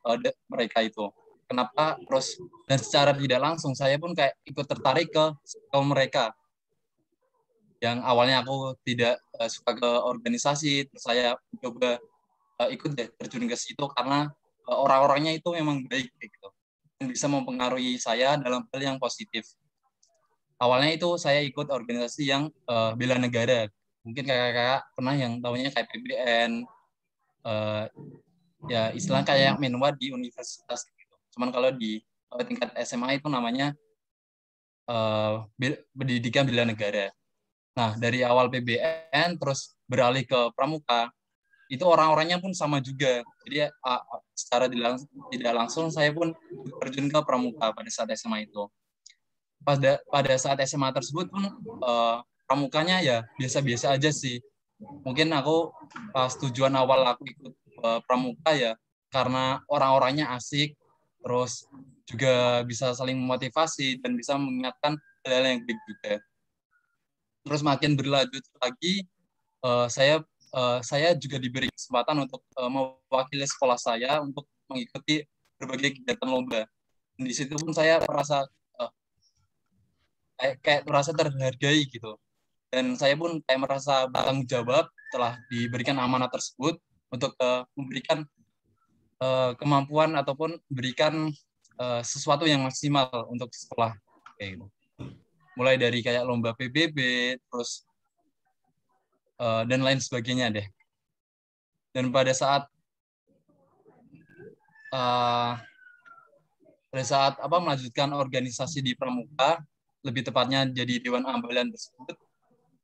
mereka itu. Kenapa? Terus dan secara tidak langsung saya pun kayak ikut tertarik ke mereka. Yang awalnya aku tidak suka ke organisasi, terus saya coba ikut terjun ke situ karena orang-orangnya itu memang baik gitu, dan bisa mempengaruhi saya dalam hal yang positif. Awalnya itu saya ikut organisasi yang bela negara. Mungkin kakak-kakak pernah yang tahunya kayak PBN, ya istilah kayak Menwa di universitas gitu. Cuman kalau di tingkat SMA itu namanya pendidikan bela negara. Nah, dari awal PBN terus beralih ke pramuka, itu orang-orangnya pun sama juga. Jadi secara tidak langsung saya pun terjun ke pramuka pada saat SMA itu. Pada saat SMA tersebut pun pramukanya ya biasa-biasa aja sih. Mungkin aku pas tujuan awal aku ikut pramuka ya karena orang-orangnya asik, terus juga bisa saling memotivasi dan bisa mengingatkan hal-hal yang baik juga. Terus makin berlanjut lagi, saya juga diberi kesempatan untuk mewakili sekolah saya untuk mengikuti berbagai kegiatan lomba. Dan di situ pun saya merasa kayak merasa terhargai gitu. Dan saya pun kayak merasa bertanggung jawab telah diberikan amanah tersebut untuk memberikan kemampuan ataupun berikan sesuatu yang maksimal untuk sekolah kayak gitu. Mulai dari kayak lomba PBB, terus dan lain sebagainya deh. Dan pada saat melanjutkan organisasi di Pramuka, lebih tepatnya jadi Dewan Ambalan tersebut,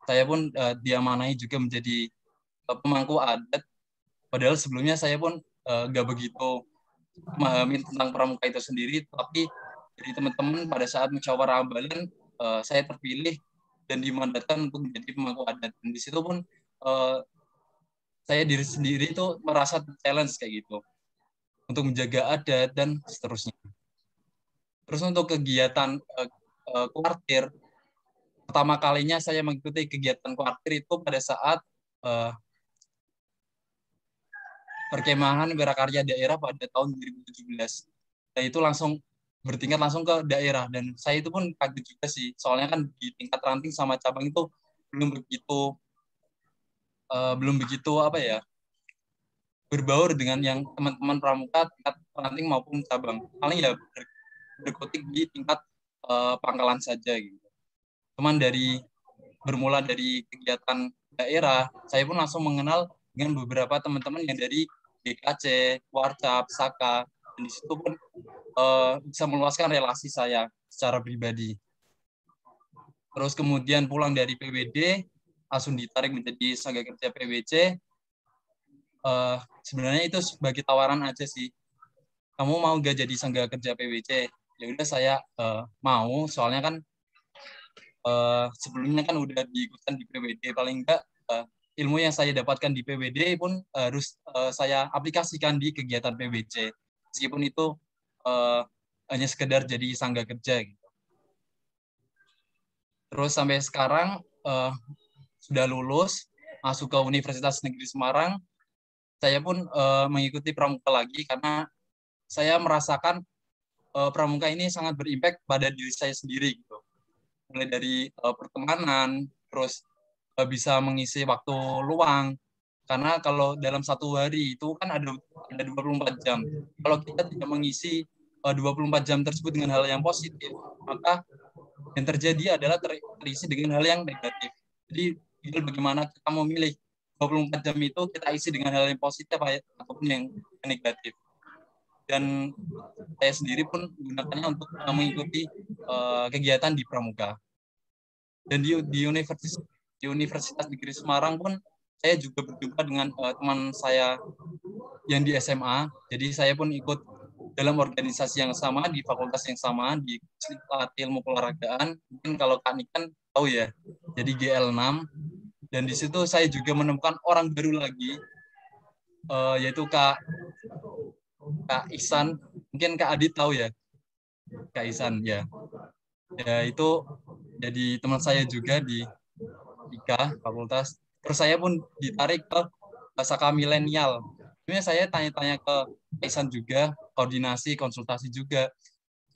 saya pun diamanahi juga menjadi pemangku adat. Padahal sebelumnya saya pun nggak begitu memahami tentang Pramuka itu sendiri, tapi dari teman-teman pada saat musyawarah ambalan, saya terpilih dan dimandatkan untuk menjadi pemangku adat. Dan di situ pun saya diri sendiri itu merasa challenge kayak gitu untuk menjaga adat dan seterusnya. Terus untuk kegiatan kuartir, pertama kalinya saya mengikuti kegiatan kuartir itu pada saat perkemahan Wirakarya daerah pada tahun 2017. Dan itu langsung bertingkat langsung ke daerah, dan saya itu pun kaget juga sih, soalnya kan di tingkat ranting sama cabang itu belum begitu berbaur dengan yang teman-teman pramuka tingkat ranting maupun cabang. Paling ya berkutik di tingkat pangkalan saja gitu. Cuman bermula dari kegiatan daerah, saya pun langsung mengenal dengan beberapa teman-teman yang dari GKC, Warcap, Saka, dan di situ pun bisa meluaskan relasi saya secara pribadi. Terus kemudian pulang dari PWD, langsung ditarik menjadi Sangga Kerja PWC. Sebenarnya itu sebagai tawaran aja sih. Kamu mau gak jadi Sangga Kerja PWC? Ya udah saya mau, soalnya kan sebelumnya kan udah diikutkan di PWD, paling enggak ilmu yang saya dapatkan di PWD pun harus saya aplikasikan di kegiatan PWC, meskipun itu hanya sekedar jadi Sangga Kerja gitu. Terus sampai sekarang sudah lulus, masuk ke Universitas Negeri Semarang, saya pun mengikuti pramuka lagi karena saya merasakan pramuka ini sangat berimpact pada diri saya sendiri gitu. Mulai dari pertemanan, terus bisa mengisi waktu luang, karena kalau dalam satu hari itu kan ada 24 jam. Kalau kita tidak mengisi 24 jam tersebut dengan hal yang positif, maka yang terjadi adalah terisi dengan hal yang negatif. Jadi bagaimana kita memilih 24 jam itu kita isi dengan hal yang positif ataupun yang negatif. Dan saya sendiri pun menggunakannya untuk mengikuti kegiatan di pramuka. Dan di Universitas Negeri Semarang pun saya juga berjumpa dengan teman saya yang di SMA. Jadi saya pun ikut dalam organisasi yang sama, di fakultas yang sama, di Ilmu Keolahragaan. Mungkin kalau Kak Nikan tahu ya, jadi GL6. Dan di situ saya juga menemukan orang baru lagi, yaitu Kak Ihsan. Mungkin Kak Adit tahu ya, Kak Ihsan ya. Ya itu jadi teman saya juga di IKA fakultas. Terus saya pun ditarik ke Saka Milenial. Sebenarnya saya tanya-tanya ke Ihsan juga, koordinasi, konsultasi juga.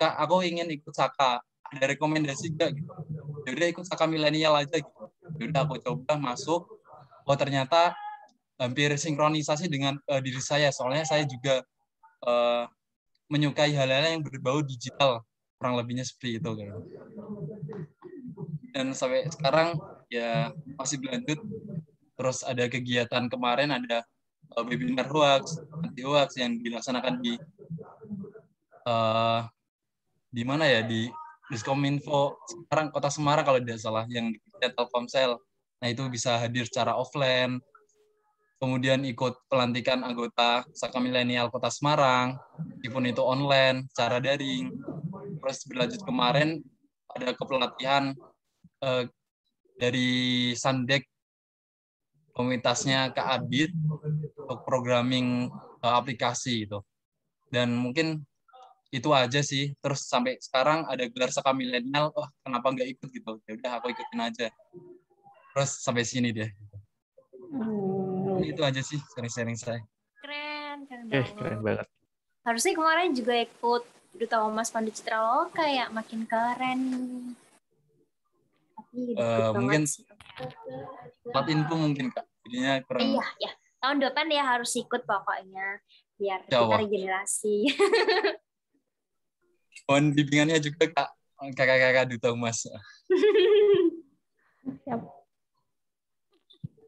Kak, aku ingin ikut Saka. Ada rekomendasi enggak gitu? Ya udah ikut Saka Milenial aja gitu. Ya udah aku coba masuk. Oh ternyata hampir sinkronisasi dengan diri saya. Soalnya saya juga menyukai hal-hal yang berbau digital, kurang lebihnya seperti itu kan. Dan sampai sekarang ya masih berlanjut. Terus ada kegiatan kemarin, ada webinar hoax, anti hoax yang dilaksanakan di mana ya, di Diskominfo sekarang Kota Semarang kalau tidak salah, yang di Telkomsel. Nah itu bisa hadir secara offline. Kemudian ikut pelantikan anggota Saka Milenial Kota Semarang, meskipun itu online, secara daring. Terus berlanjut kemarin ada kepelatihan dari Sandek, komunitasnya Kak Adit, untuk programming aplikasi itu. Dan mungkin itu aja sih. Terus sampai sekarang ada gelar Saka Milenial, kenapa nggak ikut gitu? Ya udah aku ikutin aja. Terus sampai sini deh. Itu aja sih sharing saya. Keren banget. Keren banget. Harusnya kemarin juga ikut Duta Humas Pandu Citra Loka, ya makin keren. Tapi mungkin Telat info mungkin Kak. Jadinya kurang. Iya, ya. Tahun depan ya harus ikut pokoknya biar Ya kita Allah. regenerasi. Mohon bimbingannya juga Kak. Kakak-kakak Duta Humas. Siap.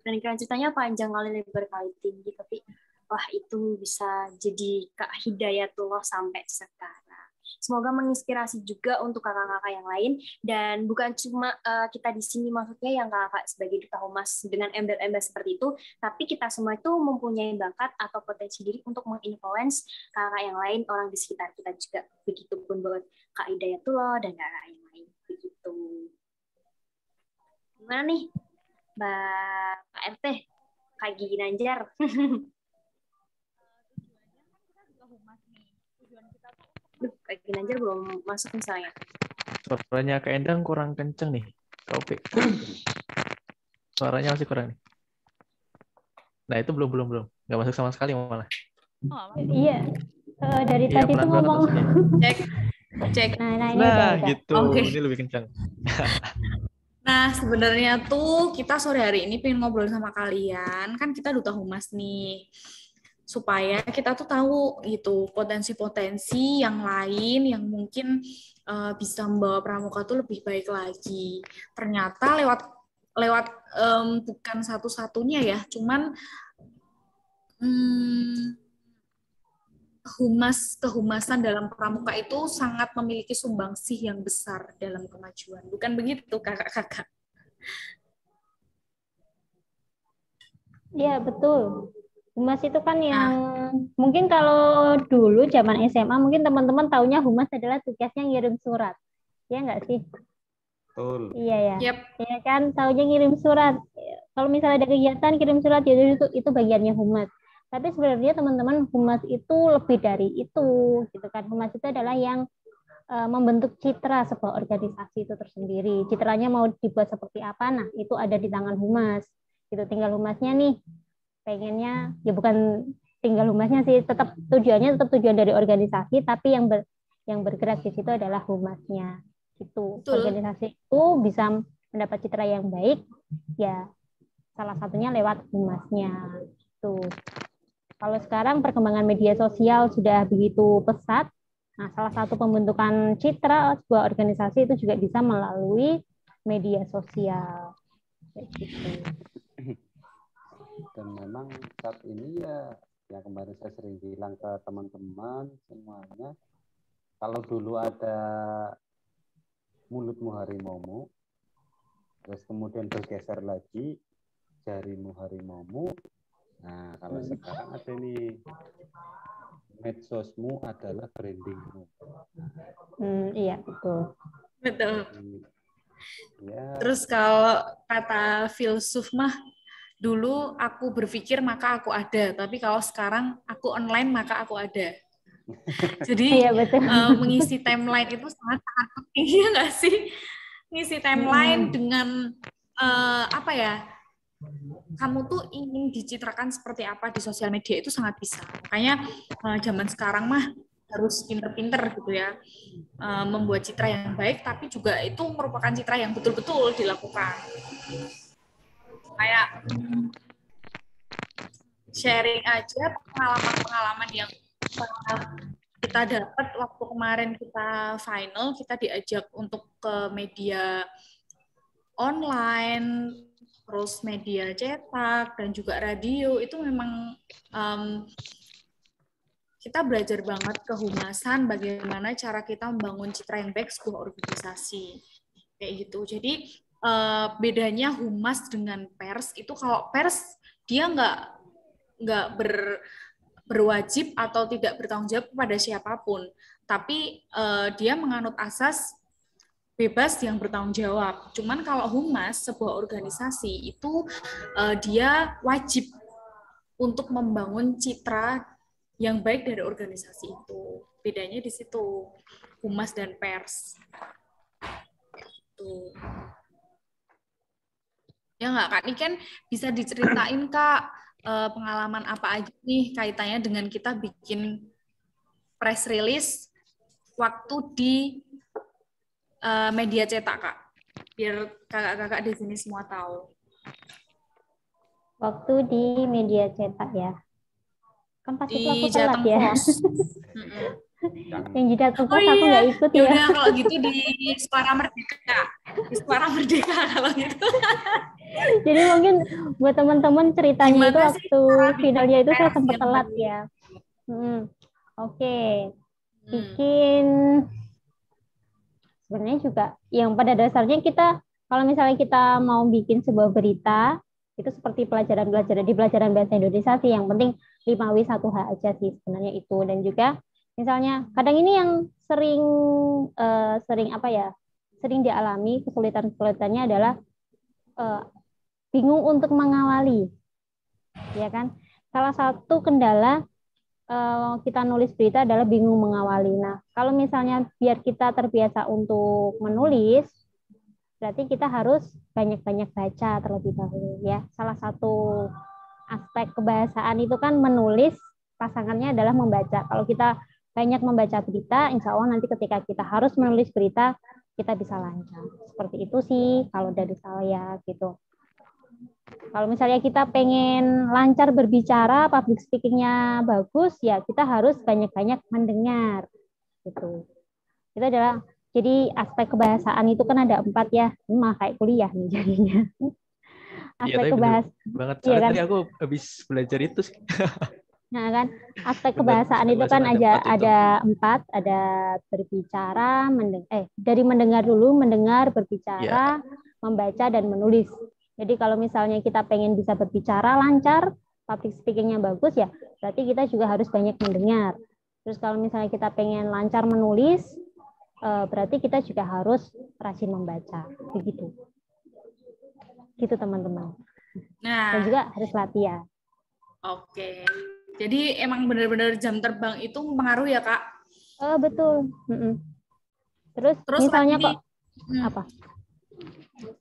Dan ceritanya panjang kali lebar kali tinggi, tapi wah itu bisa jadi Kak Hidayatullah sampai sekarang. Semoga menginspirasi juga untuk kakak-kakak yang lain, dan bukan cuma kita di sini maksudnya yang kakak sebagai Duta Humas dengan embel-embel seperti itu, tapi kita semua itu mempunyai bakat atau potensi diri untuk menginfluence kakak yang lain, orang di sekitar kita juga. Begitupun buat Kak Hidayatullah dan kakak yang lain. Begitu. Gimana nih, Mbak RT, Kak Gigi Nanjar? Duh, Kak Gigi Nanjar belum masuk misalnya. Suaranya Kak Endang kurang kenceng nih. Kak Upi. Suaranya masih kurang nih. Nah, itu belum. Nggak masuk sama sekali malah. Iya. Dari Iya, tadi tuh pelan banget ngomong. maksudnya. Cek. Nah, ini Nah, udah. gitu. Oke. Ini lebih kencang. Nah, sebenarnya tuh kita sore hari ini pengen ngobrol sama kalian. Kan kita Duta Humas nih. Supaya kita tuh tahu gitu potensi-potensi yang lain yang mungkin bisa membawa pramuka tuh lebih baik lagi. Ternyata lewat bukan satu-satunya ya, cuman kehumasan dalam pramuka itu sangat memiliki sumbangsih yang besar dalam kemajuan. Bukan begitu, kakak-kakak? Iya, betul. Humas itu kan yang mungkin kalau dulu zaman SMA mungkin teman-teman taunya humas adalah tugasnya ngirim surat. Ya nggak sih? Betul. Iya ya. Yep. Ya kan, taunya ngirim surat. Kalau misalnya ada kegiatan kirim surat, jadi itu bagiannya humas. Tapi sebenarnya teman-teman, humas itu lebih dari itu, gitu kan. Humas itu adalah yang membentuk citra sebuah organisasi itu tersendiri. Citranya mau dibuat seperti apa, nah itu ada di tangan humas. Gitu, tinggal humasnya nih, pengennya, ya bukan tinggal humasnya sih, tetap tujuannya tetap tujuan dari organisasi, tapi yang bergerak di situ adalah humasnya. Itu organisasi itu bisa mendapat citra yang baik, ya salah satunya lewat humasnya. Tuh. Kalau sekarang perkembangan media sosial sudah begitu pesat, nah salah satu pembentukan citra sebuah organisasi itu juga bisa melalui media sosial. Gitu. Dan memang saat ini ya, yang kemarin saya sering bilang ke teman-teman semuanya, kalau dulu ada mulutmu harimaumu, terus kemudian bergeser lagi jarimu harimaumu. Nah, kalau sekarang ada nih, medsosmu adalah brandingmu. Iya, betul. Betul. Ya. Terus kalau kata filsuf mah, dulu aku berpikir maka aku ada, tapi kalau sekarang aku online maka aku ada. Jadi iya, betul. Mengisi timeline itu sangat penting, ya nggak sih? Ngisi timeline dengan apa ya? Kamu tuh ingin dicitrakan seperti apa di sosial media itu sangat bisa. Makanya zaman sekarang mah harus pinter-pinter gitu ya, membuat citra yang baik, tapi juga itu merupakan citra yang betul-betul dilakukan. Kayak sharing aja pengalaman-pengalaman yang kita dapat waktu kemarin kita final, kita diajak untuk ke media online, terus media cetak, dan juga radio, itu memang kita belajar banget kehumasan, bagaimana cara kita membangun citra yang baik sebuah organisasi. Kayak gitu. Jadi bedanya humas dengan pers itu, kalau pers dia nggak berwajib atau tidak bertanggung jawab kepada siapapun, tapi dia menganut asas bebas yang bertanggung jawab. Cuman kalau humas, sebuah organisasi itu dia wajib untuk membangun citra yang baik dari organisasi itu. Bedanya di situ, humas dan pers. Tuh. Ya nggak, Kak? Ini kan bisa diceritain, Kak, pengalaman apa aja nih kaitannya dengan kita bikin press release waktu di media cetak, Kak. Biar kakak-kakak di sini semua tahu. Waktu di media cetak ya. Kan pas itu aku Di telat Jateng ya. Pos. Yang di Jateng Pos Oh aku nggak iya, ikut ya ya. udah kalau gitu di Suara Merdeka. Di Suara Merdeka kalau gitu. Jadi mungkin buat teman-teman ceritanya itu Gimana sih waktu cara bikin finalnya itu saya sempat yang telat bagus? ya. Oke. Bikin sebenarnya juga yang pada dasarnya kita kalau misalnya kita mau bikin sebuah berita itu seperti pelajaran-pelajaran di pelajaran bahasa Indonesia sih, yang penting 5W1H aja sih sebenarnya itu. Dan juga misalnya kadang ini yang sering dialami kesulitannya adalah bingung untuk mengawali, ya kan. Salah satu kendala kita nulis berita adalah bingung mengawali. Nah, kalau misalnya biar kita terbiasa untuk menulis, berarti kita harus banyak-banyak baca terlebih dahulu ya. Salah satu aspek kebahasaan itu kan menulis, pasangannya adalah membaca. Kalau kita banyak membaca berita, insya Allah nanti ketika kita harus menulis berita, kita bisa lancar. Seperti itu sih kalau dari saya gitu. Kalau misalnya kita pengen lancar berbicara, public speaking-nya bagus, ya kita harus banyak-banyak mendengar. Gitu. Itu adalah, jadi aspek kebahasaan itu kan ada 4 ya. Ini malah kayak kuliah nih jadinya. Aspek kebahasaan. Banget. Soalnya iya kan? tadi aku habis belajar itu sih. Nah kan, aspek kebahasaan itu kan ada 4, ada berbicara, dari mendengar dulu, mendengar, berbicara, membaca, dan menulis. Jadi kalau misalnya kita pengen bisa berbicara lancar, public speaking-nya bagus ya, berarti kita juga harus banyak mendengar. Terus kalau misalnya kita pengen lancar menulis, berarti kita juga harus rajin membaca. Begitu. Gitu teman-teman. Nah, dan juga harus latihan. Oke. Jadi emang benar-benar jam terbang itu mempengaruhi ya, Kak? Betul. Terus misalnya kok apa?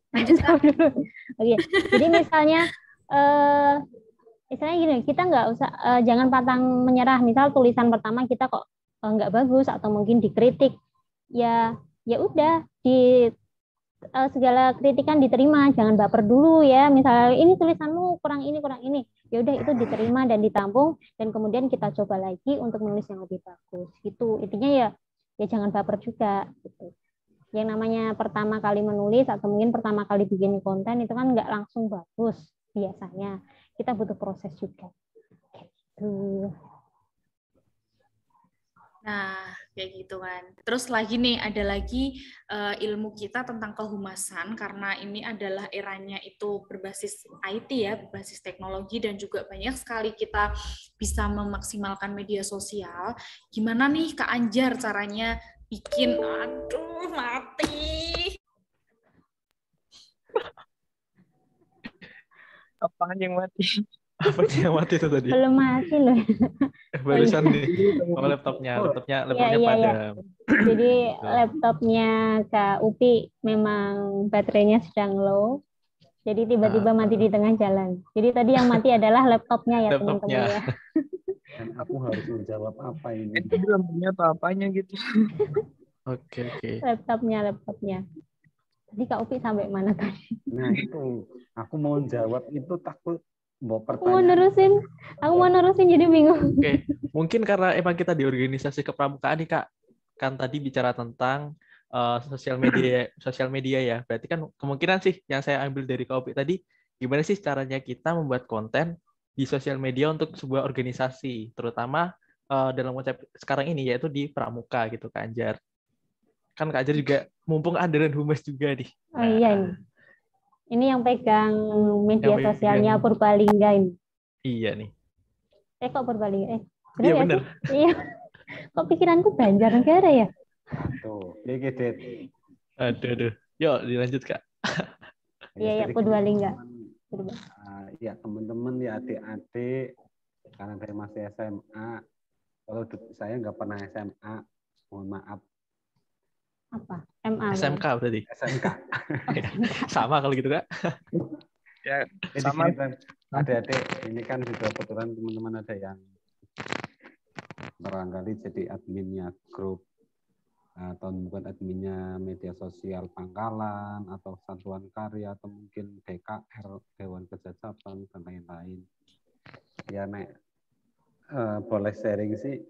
Oke. Jadi misalnya gini, kita nggak usah jangan pantang menyerah. Misal tulisan pertama kita kok nggak bagus atau mungkin dikritik, ya udah, segala kritikan diterima, jangan baper dulu ya. Misalnya ini tulisanmu kurang ini, ya udah itu diterima dan ditampung, dan kemudian kita coba lagi untuk menulis yang lebih bagus. Gitu intinya ya jangan baper juga. Gitu. Yang namanya pertama kali menulis atau mungkin pertama kali bikin konten itu kan nggak langsung bagus biasanya. Kita butuh proses juga. Gitu. Nah, kayak gitu kan. Terus lagi nih, ada lagi ilmu kita tentang kehumasan, karena ini adalah eranya itu berbasis IT ya, berbasis teknologi, dan juga banyak sekali kita bisa memaksimalkan media sosial. Gimana nih Kak Anjar caranya bikin, aduh mati. Apaan yang mati? Apa yang mati itu tadi? Belum mati loh. Barusan nih. Oh, laptopnya padam. Jadi laptopnya Kak Upi memang baterainya sedang low. Jadi tiba-tiba mati di tengah jalan. Jadi tadi yang mati adalah laptopnya ya teman-teman ya. Dan aku harus menjawab apa ini? Itu belum punya apa-apanya gitu. Oke. Laptopnya. Jadi Kak Upi sampai mana tadi? Nah itu, aku mau jawab itu takut mau pertanyaan. Aku mau nerusin jadi bingung. Oke, mungkin karena emang kita di organisasi kepramukaan nih Kak. Kan tadi bicara tentang sosial media ya. Berarti kan kemungkinan sih yang saya ambil dari Kak Upi tadi, gimana sih caranya kita membuat konten di sosial media untuk sebuah organisasi, terutama dalam konsep sekarang ini yaitu di pramuka gitu Kak Anjar. Kan Kak Anjar juga mumpung ada dan humas juga nih. Oh iya nih. Ini yang pegang media sosialnya Purbalingga ini. Iya nih. Kok Purbalingga? Iya benar. Iya. Kok pikiranku Banjarnegara ya? Tuh, dikit. Aduh. Yuk dilanjut Kak. Iya, Purbalingga. Ya teman-teman ya adik-adik, karena saya masih SMA. Kalau saya nggak pernah SMA, mohon maaf. Apa? MA. SMK berarti. SMK. Sama kalau gitu Kak. Ya, sama. Adik-adik ini kan juga kebetulan teman-teman ada yang barangkali jadi adminnya grup atau mungkin adminnya media sosial Pangkalan atau Satuan Karya atau mungkin DKR, Dewan Kerja Cabang dan lain-lain. Ya boleh sharing sih.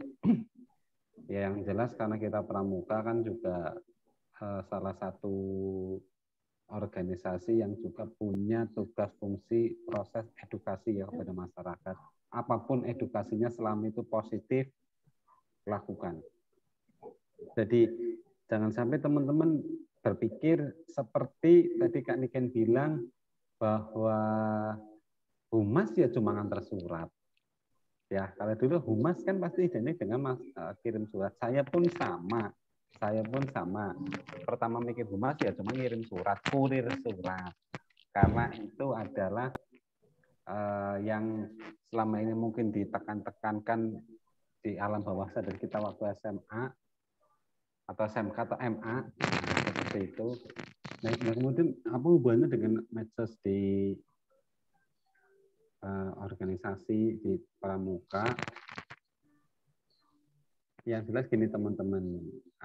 Ya yang jelas karena kita pramuka kan juga salah satu organisasi yang juga punya tugas fungsi proses edukasi ya kepada masyarakat. Apapun edukasinya selama itu positif, lakukan. Jadi jangan sampai teman-teman berpikir seperti tadi Kak Niken bilang bahwa humas ya cuma ngantar surat. Ya, kalau dulu humas kan pasti identik dengan kirim surat. Saya pun sama. Pertama mikir humas ya cuma ngirim surat, kurir surat. Karena itu adalah yang selama ini mungkin ditekan-tekankan di alam bawah sadar kita waktu SMA atau SMK atau MA, seperti itu. Nah, kemudian apa hubungannya dengan medsos di organisasi di pramuka? Yang jelas gini teman-teman,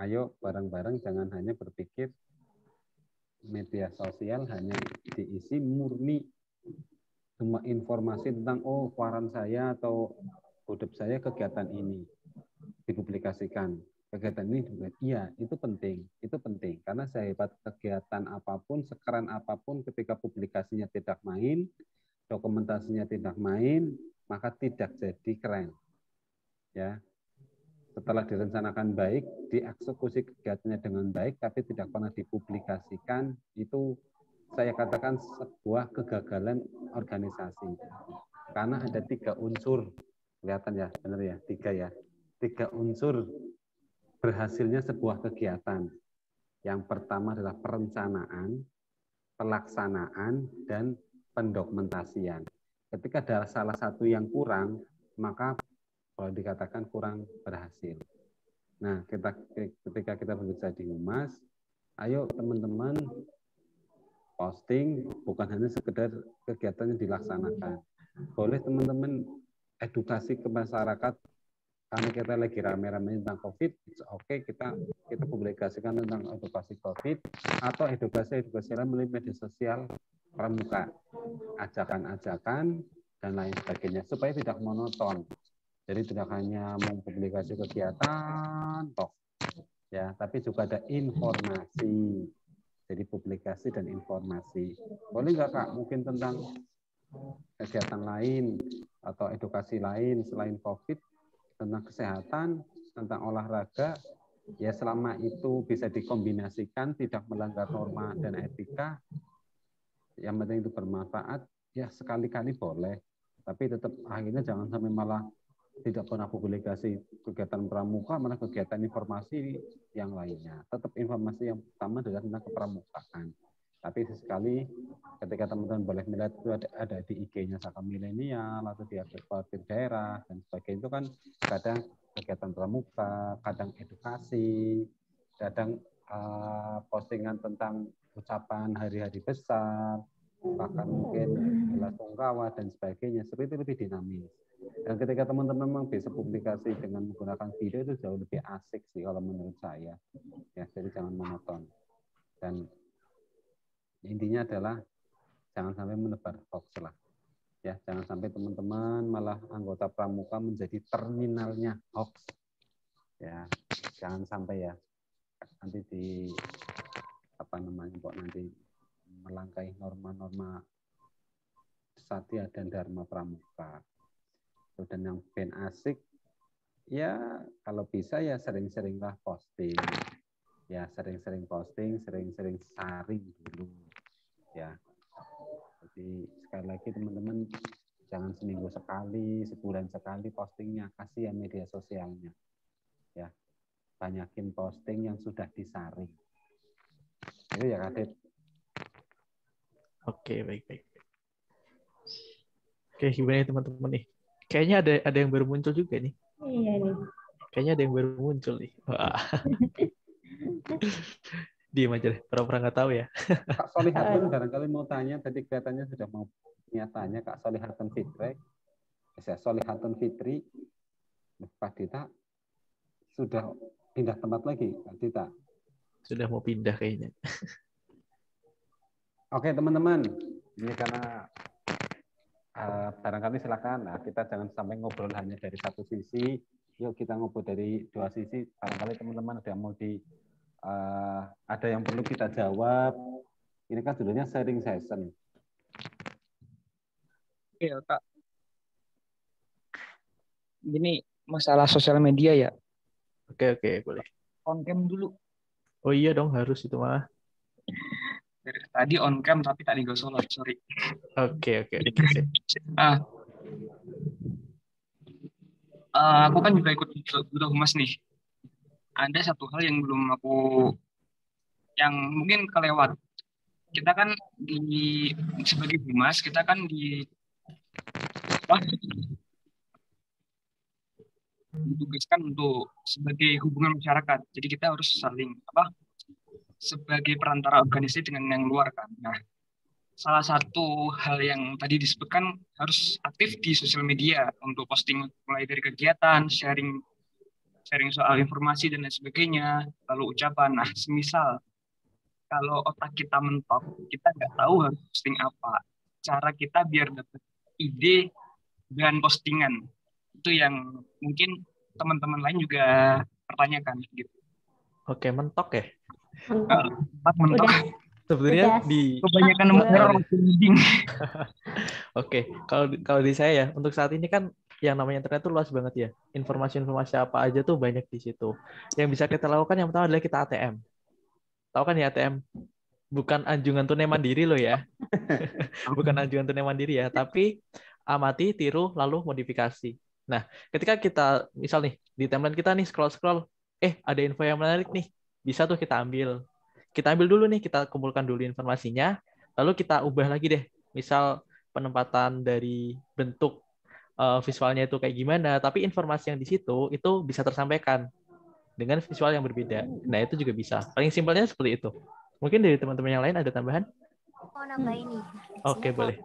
ayo bareng-bareng jangan hanya berpikir media sosial hanya diisi murni semua informasi tentang keluaran saya atau hidup saya kegiatan ini dipublikasikan. Kegiatan ini juga, iya itu penting karena sehebat kegiatan apapun, sekeren apapun, ketika publikasinya tidak main, dokumentasinya tidak main, maka tidak jadi keren. Ya, setelah direncanakan baik, dieksekusi kegiatannya dengan baik, tapi tidak pernah dipublikasikan, itu saya katakan sebuah kegagalan organisasi. Karena ada 3 unsur, kelihatan ya, benar ya, 3 ya, 3 unsur berhasilnya sebuah kegiatan. Yang pertama adalah perencanaan, pelaksanaan, dan pendokumentasian. Ketika ada salah satu yang kurang, maka kalau dikatakan kurang berhasil. Nah, ketika kita berbicara di humas, ayo teman-teman posting bukan hanya sekedar kegiatan yang dilaksanakan. Boleh teman-teman edukasi ke masyarakat. Karena kita lagi rame-rame tentang COVID, oke, kita publikasikan tentang edukasi COVID atau edukasi lain melalui media sosial pramuka, ajakan-ajakan dan lain sebagainya supaya tidak monoton. Jadi tidak hanya mempublikasi kegiatan, ya, tapi juga ada informasi. Jadi publikasi dan informasi. Boleh nggak Kak? Mungkin tentang kegiatan lain atau edukasi lain selain COVID, tentang kesehatan, tentang olahraga, ya selama itu bisa dikombinasikan, tidak melanggar norma dan etika, yang penting itu bermanfaat, ya sekali-kali boleh. Tapi tetap akhirnya jangan sampai malah tidak pernah publikasi kegiatan pramuka, malah kegiatan informasi yang lainnya. Tetap informasi yang pertama adalah tentang kepramukaan. Tapi sesekali ketika teman-teman boleh melihat itu ada di IG-nya Saka Milenial atau di akun daerah dan sebagainya, itu kan kadang kegiatan pramuka, kadang edukasi, kadang postingan tentang ucapan hari-hari besar, bahkan mungkin bela sungkawa dan sebagainya. Seperti itu lebih dinamis. Dan ketika teman-teman memang bisa publikasi dengan menggunakan video, itu jauh lebih asik sih kalau menurut saya. Ya, jadi jangan monoton. Dan intinya adalah jangan sampai menebar hoax lah. Ya, jangan sampai teman-teman malah anggota pramuka menjadi terminalnya hoax. Ya, jangan sampai ya. Nanti nanti melangkahi norma-norma satya dan dharma pramuka. Dan yang ben asik, ya kalau bisa ya sering-seringlah posting. Ya, sering-sering posting, sering-sering sharing dulu. Ya, jadi sekali lagi teman-teman jangan seminggu sekali, sebulan sekali postingnya, kasih ya media sosialnya. Ya, banyakin posting yang sudah disaring. Itu ya Kak Dit. Oke, baik. Oke, gimana ya teman-teman nih? Kayaknya ada yang baru muncul juga nih. Iya nih. Kayaknya ada yang baru muncul nih. Wah. Diam aja deh, pura-pura nggak tahu ya. Kak Solihatun barangkali mau tanya, tadi kelihatannya sudah mau tanya Kak Solihatun Fitri. Solihatun Fitri, Pak Dita sudah pindah tempat lagi, Kak Dita. Sudah mau pindah kayaknya. Oke teman-teman, ini karena barangkali silakan. Nah, kita jangan sampai ngobrol hanya dari satu sisi. Yuk kita ngobrol dari dua sisi. Barangkali teman-teman ada yang mau ada yang perlu kita jawab. Ini kan judulnya sharing session. Iya, Kak. Gini, masalah sosial media ya. Oke, boleh. On cam dulu. Oh iya dong, harus itu mah. Dari tadi on cam tapi tadi gak sholat, sorry. Oke. Aku kan juga ikut butuh humas nih. Ada satu hal yang belum yang mungkin kelewat. Kita kan sebagai humas, kita kan ditugaskan untuk sebagai hubungan masyarakat. Jadi kita harus saling sebagai perantara organisasi dengan yang luar kan. Nah, salah satu hal yang tadi disebutkan harus aktif di sosial media untuk posting mulai dari kegiatan, sharing soal informasi dan lain sebagainya, lalu ucapan. Nah, semisal kalau otak kita mentok, kita nggak tahu harus posting apa. Cara kita biar dapat ide dan postingan. Itu yang mungkin teman-teman lain juga pertanyakan gitu. Oke, mentok ya? Mentok. Sebenarnya kebanyakan nemu error reading. Oke, kalau di saya ya, untuk saat ini kan yang namanya internet itu luas banget ya. Informasi-informasi apa aja tuh banyak di situ. Yang bisa kita lakukan yang pertama adalah kita ATM. Tahu kan ya ATM? Bukan anjungan tunai mandiri loh ya. Bukan anjungan tunai mandiri ya, tapi amati, tiru, lalu modifikasi. Nah, ketika kita, misal nih, di timeline kita nih, scroll-scroll, ada info yang menarik nih, bisa tuh kita ambil. Kita ambil dulu nih, kita kumpulkan dulu informasinya, lalu kita ubah lagi deh. Misal penempatan dari bentuk visualnya itu kayak gimana, tapi informasi yang di situ itu bisa tersampaikan dengan visual yang berbeda. Nah, itu juga bisa. Paling simpelnya seperti itu. Mungkin dari teman-teman yang lain ada tambahan? Oh, nambah ini. Oke, boleh.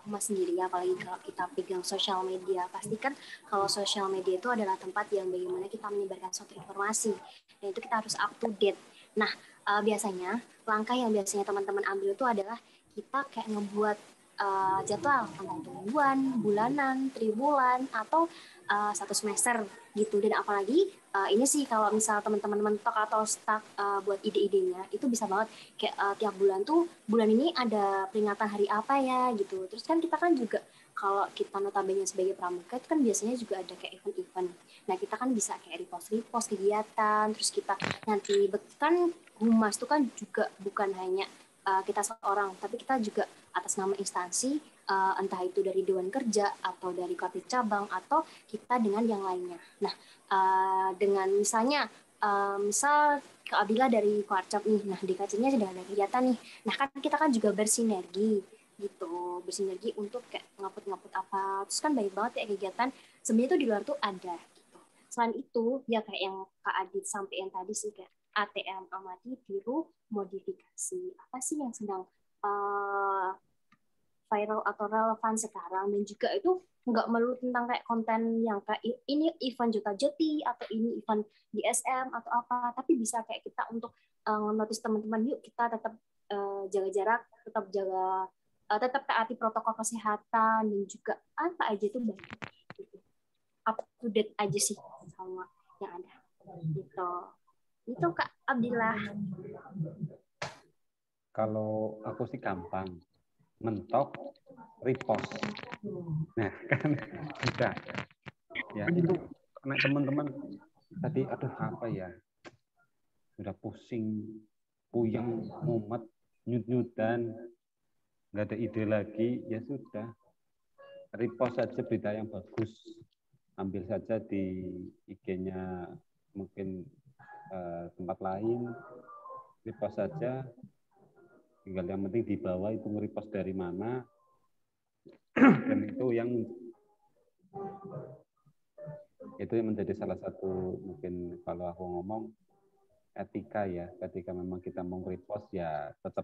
Humas sendiri, apalagi kalau kita pegang sosial media, pastikan kalau sosial media itu adalah tempat yang bagaimana kita menyebarkan suatu informasi, dan itu kita harus up to date. Nah, biasanya langkah yang biasanya teman-teman ambil itu adalah kita kayak ngebuat jadwal tanggal mingguan, bulanan, tribulan, atau satu semester gitu. Dan apalagi ini sih kalau misal teman-teman mentok atau stuck buat ide-idenya, itu bisa banget kayak tiap bulan tuh, bulan ini ada peringatan hari apa ya gitu. Terus kan kita kan juga kalau kita notabene sebagai pramuka itu kan biasanya juga ada kayak event-event. Nah, kita kan bisa kayak repost kegiatan, terus kita nanti kan humas itu kan juga bukan hanya kita seorang, tapi kita juga atas nama instansi, entah itu dari Dewan Kerja atau dari Korpit Cabang atau kita dengan yang lainnya. Nah, dengan misalnya misal Kak Abila dari Kuarcap nih, nah di KC-nya sudah ada kegiatan nih. Nah, kan kita kan juga bersinergi gitu, bersinergi untuk kayak ngaput-ngaput apa. Terus kan banyak banget ya kegiatan sebenarnya tuh di luar tuh ada gitu. Selain itu, ya kayak yang Kak Adit sampaikan tadi sih, kayak ATM, amati, tiru, modifikasi. Apa sih yang sedang viral atau relevan sekarang, dan juga itu nggak melulu tentang kayak konten yang kayak ini event Jota Joti atau ini event di SM atau apa, tapi bisa kayak kita untuk notice teman-teman, yuk kita tetap jaga jarak, tetap taati protokol kesehatan, dan juga apa aja itu baik gitu. Up to date aja sih sama yang ada gitu. Itu Kak Abdillah. Kalau aku sih gampang, mentok, repost. Nah, kan bisa. Ya, itu karena teman-teman tadi, aduh apa ya, sudah pusing, puyeng, mumet, nyut-nyutan, nggak ada ide lagi, ya sudah. Repost saja berita yang bagus. Ambil saja di IG-nya mungkin tempat lain, repost saja. Tinggal yang penting di bawah itu nge-repost dari mana, dan itu yang menjadi salah satu mungkin kalau aku ngomong etika ya, ketika memang kita mau nge-repost ya tetap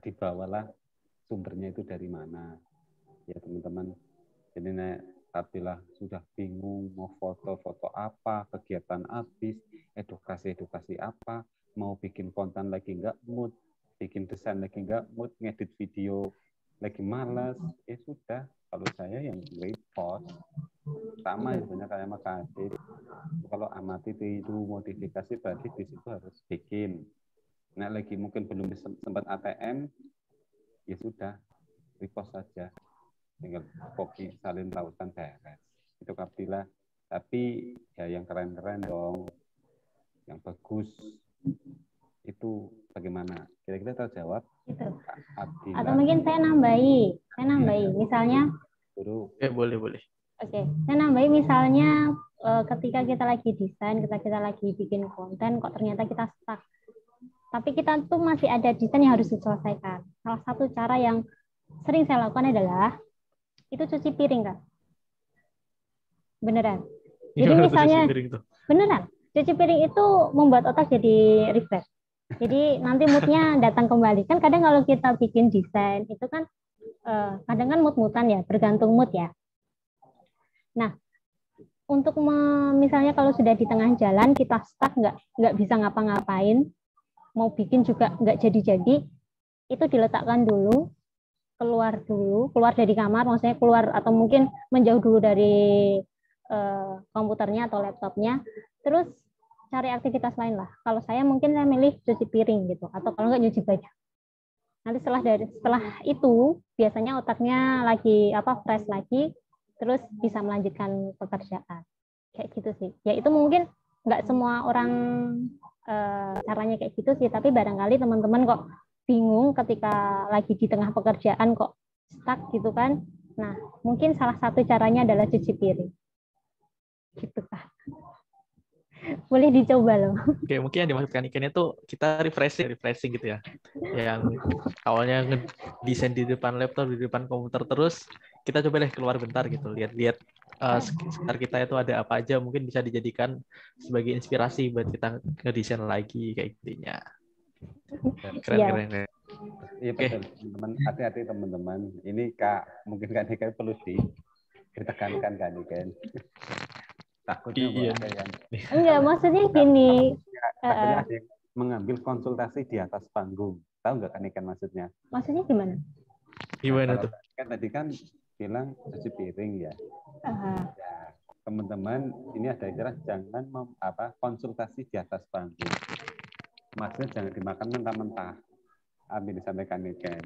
dibawalah sumbernya itu dari mana ya teman-teman. Jadi apabila sudah bingung mau foto-foto apa, kegiatan habis, edukasi apa, mau bikin konten lagi nggak mood, bikin desain lagi nggak mood, ngedit video lagi malas, sudah. Kalau saya yang repost sama sebenarnya kayak Mas Adit. Kalau amati itu modifikasi berarti di situ harus bikin. Nah lagi mungkin belum sempat ATM, ya sudah repost saja. Tinggal copy salin tautan beres. Itu Kaptila. Tapi ya yang keren-keren dong, yang bagus itu bagaimana? Kira-kira terjawab? Gitu. Atau mungkin saya nambahi. Misalnya. Boleh. Oke, saya nambahi misalnya ketika kita lagi desain, kita lagi bikin konten, kok ternyata kita stuck. Tapi kita tuh masih ada desain yang harus diselesaikan. Salah satu cara yang sering saya lakukan adalah itu cuci piring, Kak. Beneran. Jadi misalnya, beneran, cuci piring itu membuat otak jadi refresh. Jadi nanti moodnya datang kembali. Kan kadang kalau kita bikin desain, itu kan kadang kan mood-moodan ya, bergantung mood ya. Nah, untuk misalnya kalau sudah di tengah jalan, kita stuck, nggak bisa ngapa-ngapain, mau bikin juga nggak jadi-jadi, itu diletakkan dulu, keluar dari kamar, maksudnya keluar atau mungkin menjauh dulu dari komputernya atau laptopnya, terus cari aktivitas lain lah. Kalau saya mungkin saya milih cuci piring gitu, atau kalau nggak nyuci baju. Nanti setelah itu biasanya otaknya lagi fresh lagi, terus bisa melanjutkan pekerjaan. Kayak gitu sih. Ya itu mungkin nggak semua orang caranya kayak gitu sih, tapi barangkali teman-teman kok bingung ketika lagi di tengah pekerjaan kok stuck gitu kan. Nah, mungkin salah satu caranya adalah cuci piring. Gitu kan. Boleh dicoba loh. Oke, mungkin yang dimaksudkan ikannya tuh kita refreshing gitu ya. Yang awalnya ngedesain di depan laptop, di depan komputer terus, kita coba deh keluar bentar gitu, lihat-lihat sekitar kita itu ada apa aja, mungkin bisa dijadikan sebagai inspirasi buat kita ngedesain lagi kayak gitunya. Keren. Iya betul, teman-teman. Hati-hati teman-teman. Ini mungkin Kak Niken perlu ditekankan Kak Niken. Takutnya ada yang enggak, maksudnya gini. Takutnya ada yang mengambil konsultasi di atas panggung. Tahu nggak Kak Niken maksudnya? Maksudnya gimana? Gimana tuh? Kan tadi kan bilang cuci piring ya. Ya, teman-teman, ini ada istilah jangan konsultasi di atas panggung. Maksudnya jangan dimakan mentah-mentah. Ambil disampaikan Niken.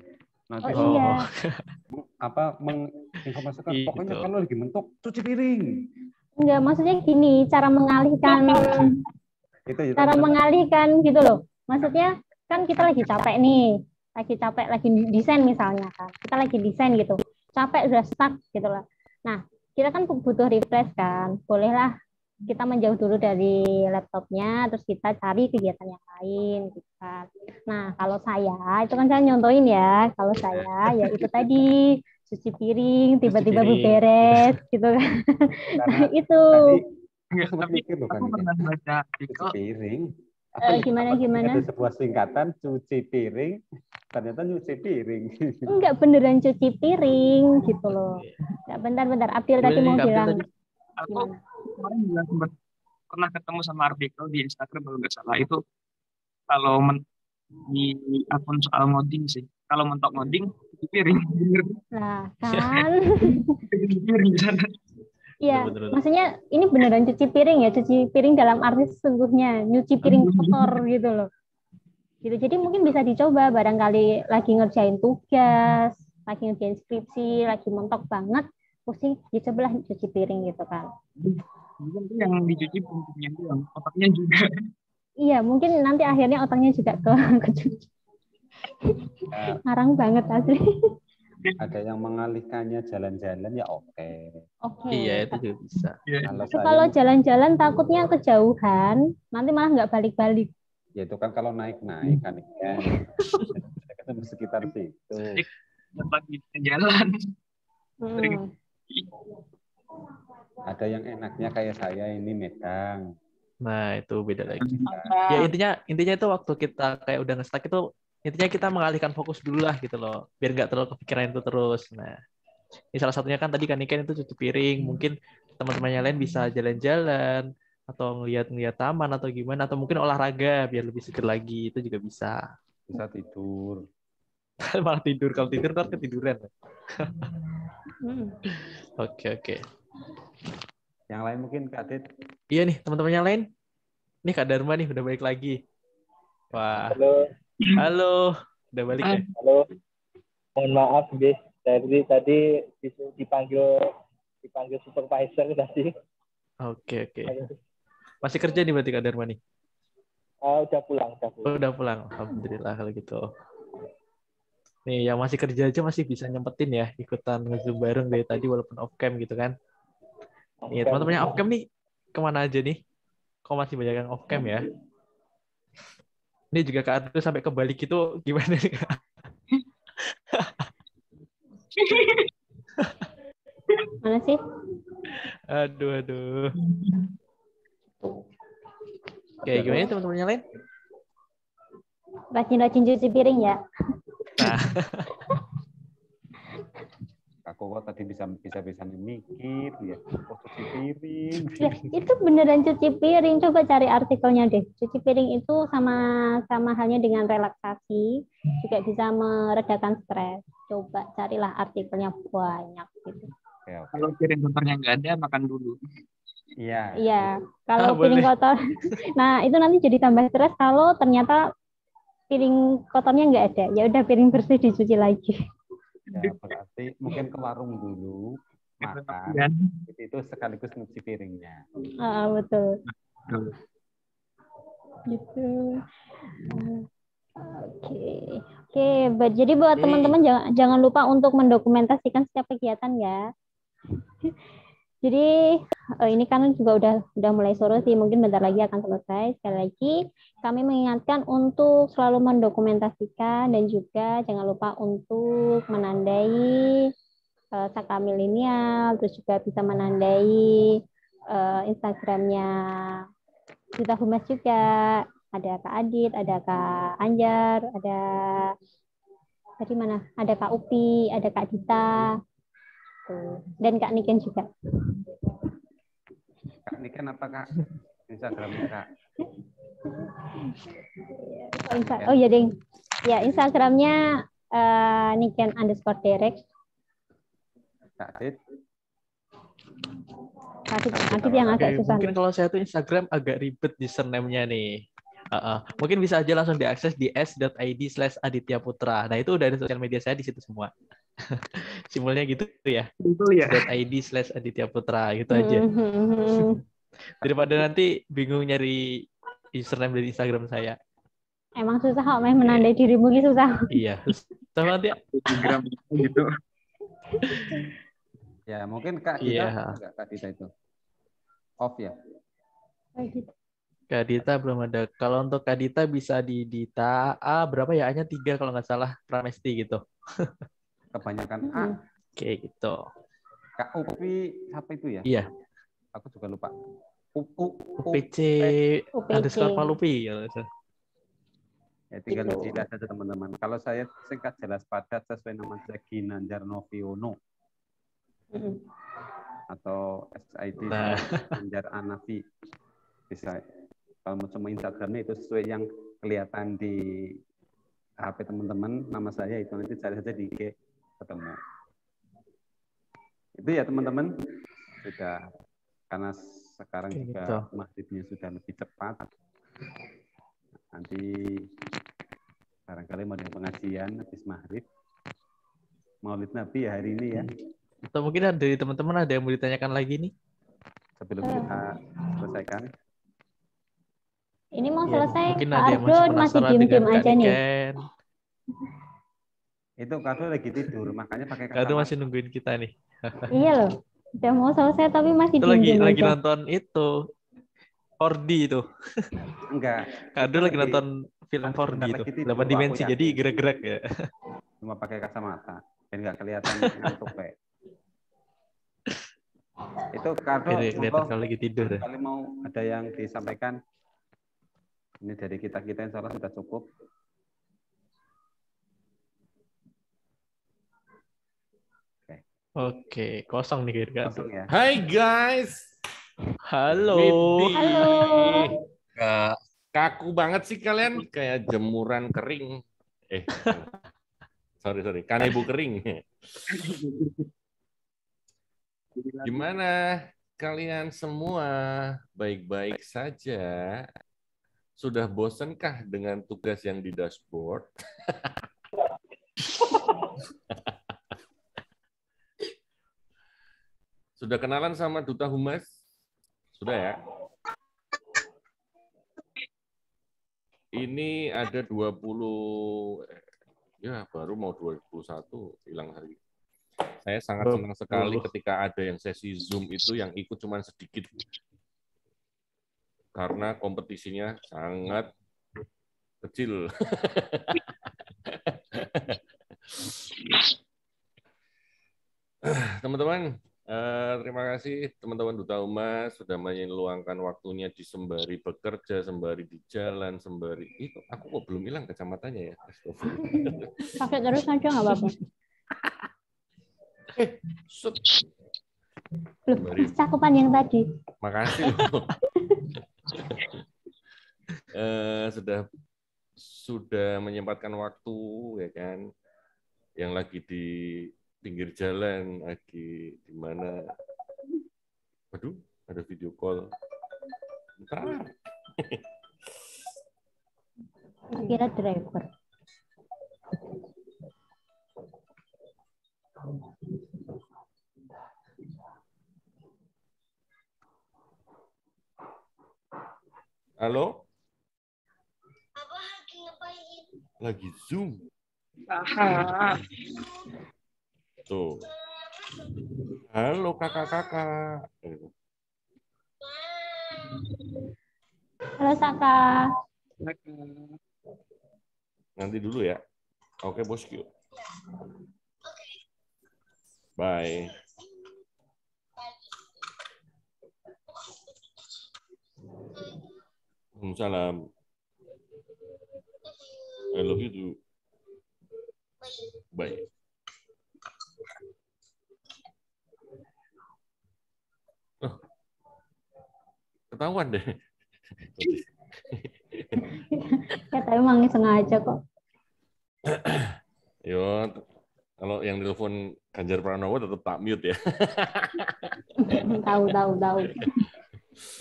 Nanti menginformasikan pokoknya kalau lagi mentok cuci piring. Enggak, maksudnya gini, cara mengalihkan gitu loh. Maksudnya kan kita lagi capek nih, lagi desain misalnya kan. Kita lagi desain gitu. Capek udah stuck gitu loh. Nah, kita kan butuh refresh kan. Bolehlah kita menjauh dulu dari laptopnya, terus kita cari kegiatan yang lain gitu kan. Nah, kalau saya, itu kan saya nyontoin ya, kalau saya ya itu tadi cuci piring, tiba-tiba beberes gitu kan. Nah, itu. Tapi aku pernah baca cuci piring. Gimana? Ada sebuah singkatan cuci piring, ternyata nyuci piring. Enggak beneran cuci piring gitu loh. Enggak, bentar. Abdil tadi mau bilang. Aku kemarin juga sempat pernah ketemu sama artikel di Instagram kalau nggak salah, itu kalau di akun soal ngoding sih, kalau mentok ngoding cuci piring. Nah kan iya, maksudnya ini beneran cuci piring ya, cuci piring dalam arti sesungguhnya nyuci piring kotor gitu loh gitu. Jadi mungkin bisa dicoba barangkali lagi ngerjain tugas, lagi ngerjain skripsi, lagi mentok banget, pusing, dicobalah cuci piring gitu kan. Mungkin yang dicuci bentuknya doang, otaknya juga. Iya, mungkin nanti akhirnya otaknya juga kecuci. Ngarang banget asli. Ada yang mengalihkannya jalan-jalan ya oke. Iya, itu juga bisa. Kalau jalan-jalan takutnya kejauhan, nanti malah nggak balik-balik. Ya itu kan kalau naik-naik kan ya. Ketemu sekitar situ. Lagi jalan. Ada yang enaknya kayak saya ini Medang. Nah, itu beda lagi. Ya intinya itu waktu kita kayak udah nge-stuck itu intinya kita mengalihkan fokus dulu lah gitu loh, biar nggak terlalu kepikiran itu terus. Nah, Ini salah satunya kan tadi kan Niken itu cuci piring, mungkin teman-temannya lain bisa jalan-jalan atau ngeliat-ngeliat taman atau gimana, atau mungkin olahraga biar lebih seger lagi, itu juga bisa. Bisa tidur. Malah tidur, kalau tidur ntar ketiduran. Hmm. Oke. Yang lain mungkin Kak Dit. Iya nih, teman-teman yang lain. Nih Kak Dharma nih udah balik lagi. Wah. Halo. Udah balik ya? Halo. Mohon maaf, Bis. Tadi dipanggil supervisor tadi. Oke. Masih kerja nih berarti Kak Dharma nih? Udah pulang. Oh, udah pulang. Alhamdulillah kalau gitu. Nih, yang masih kerja aja masih bisa nyempetin ya ikutan nge-Zoom bareng dari tadi walaupun off cam gitu kan. Nih, teman-teman yang off cam nih kemana aja nih? Kok masih banyak yang off cam ya? Ini juga Kak Ardo sampai kebalik itu gimana nih Kak? Mana sih? Aduh. Oke, gimana teman-teman yang lain? Rajin-rajin cuci piring ya. Nah. Aku kok tadi bisa mikir ya. Oh, cuci piring. Ya, itu beneran cuci piring. Coba cari artikelnya deh. Cuci piring itu sama halnya dengan relaksasi, juga bisa meredakan stres. Coba carilah artikelnya, banyak gitu. Oke. Kalau piring kotornya nggak ada, makan dulu. Iya. Kalau piring boleh. kotor, nah itu nanti jadi tambah stres kalau ternyata piring kotornya nggak ada. Ya udah, piring bersih dicuci lagi. Ya, berarti mungkin ke warung dulu makan. Itu sekaligus nyuci piringnya. Betul. Gitu. Oke. Jadi buat teman-teman jangan lupa untuk mendokumentasikan setiap kegiatan ya. Jadi ini kan juga udah mulai sore sih, mungkin bentar lagi akan selesai. Sekali lagi kami mengingatkan untuk selalu mendokumentasikan dan juga jangan lupa untuk menandai Saka Milenial, terus juga bisa menandai Instagramnya Duta Humas juga. Ada Kak Adit, ada Kak Anjar, ada tadi mana? Ada Kak Upi, ada Kak Dita, dan Kak Niken juga. Kak Niken apa Kak? Instagramnya Kak? Oh iya ding. Ya, Instagramnya Niken_direct. Kak Adit? Adit yang agak susah. Mungkin kalau saya tuh Instagram agak ribet username-nya nih. Mungkin bisa aja langsung diakses di s.id/adityaputra. Nah, itu udah ada sosial media saya di situ semua. Simbolnya gitu ya. s.id/adityaputra gitu aja. Daripada nanti bingung nyari username dari Instagram saya. Emang susah kok main menandai dirimu gitu susah. Iya, susah banget ya. Instagram gitu. Ya, mungkin Kak Dita enggak Kak Dita itu. Off ya. Kak Dita belum ada. Kalau untuk Kak Dita bisa di Dita berapa ya? A-nya 3 kalau nggak salah, Pramesti gitu. Kebanyakan A. Oke, gitu. Kak Upi apa itu ya? Iya. Aku juga lupa. UPC _Palupi. Ya, tinggal dilihat saja teman-teman. Kalau saya singkat jelas padat sesuai nama saya Ginanjar Noviono. Atau SID Ginanjar Anafi. Bisa. Kalau mau cuma Instagramnya itu sesuai yang kelihatan di HP teman-teman, nama saya itu nanti cari saja di IG ketemu. Itu ya teman-teman. Sudah, karena sekarang juga maghribnya sudah lebih cepat. Nanti barangkali mau ada pengajian habis maghrib. Maulid Nabi ya hari ini ya. Atau mungkin dari teman-teman ada yang mau ditanyakan lagi nih? Sebelum kita selesaikan. Ini mau selesai, mungkin Kak ada yang Ardo masih diem-diem aja nih. Itu Kak Ardo lagi tidur, makanya pakai kacamata. Kak Ardo masih nungguin kita nih. Iya loh, udah mau selesai tapi masih diem-diem aja. Lagi nonton itu, 4D itu. Enggak. Kak Ardo lagi nonton film 4D itu, 8 dimensi, jadi gerak-gerak ya. Cuma pakai kacamata, dan nggak kelihatan ngantuk kayak. Itu Kak Ardo, kelihatan kalau lagi tidur. Kali mau ada yang disampaikan. Ini dari kita-kita insya Allah sudah cukup. Oke. Oke, kosong nih kira-kira. Kosong ya. Hai guys. Halo. Widih. Halo. Kak, Kaku banget sih kalian, kayak jemuran kering. Sorry, kanebo kering. Gimana kalian semua? Baik-baik saja? Sudah bosankah dengan tugas yang di dashboard? Sudah kenalan sama Duta Humas? Sudah ya? Ini ada 20, ya baru mau 21, hilang hari. Saya sangat senang sekali ketika ada yang sesi Zoom itu yang ikut cuma sedikit. Karena kompetisinya sangat kecil. Teman-teman, terima kasih teman-teman Duta Humas sudah meluangkan waktunya di sembari bekerja, sembari di jalan, sembari itu. Aku kok belum hilang kacamatanya ya? Pakai terus aja nggak apa-apa. Cakupan yang tadi. Makasih loh. Sudah menyempatkan waktu ya kan, yang lagi di pinggir jalan, lagi di mana? Waduh, ada video call. Bentar. Kira driver. Halo? Lagi Zoom. Tuh. Halo kakak-kakak. Halo Saka. Nanti dulu ya. Oke bosku. Bye. Salam. I love you too. Bye. Oh, ketahuan deh. Ya tapi emang sengaja kok. Yo, kalau yang telepon Ganjar Pranowo tetap tak mute ya. Tahu.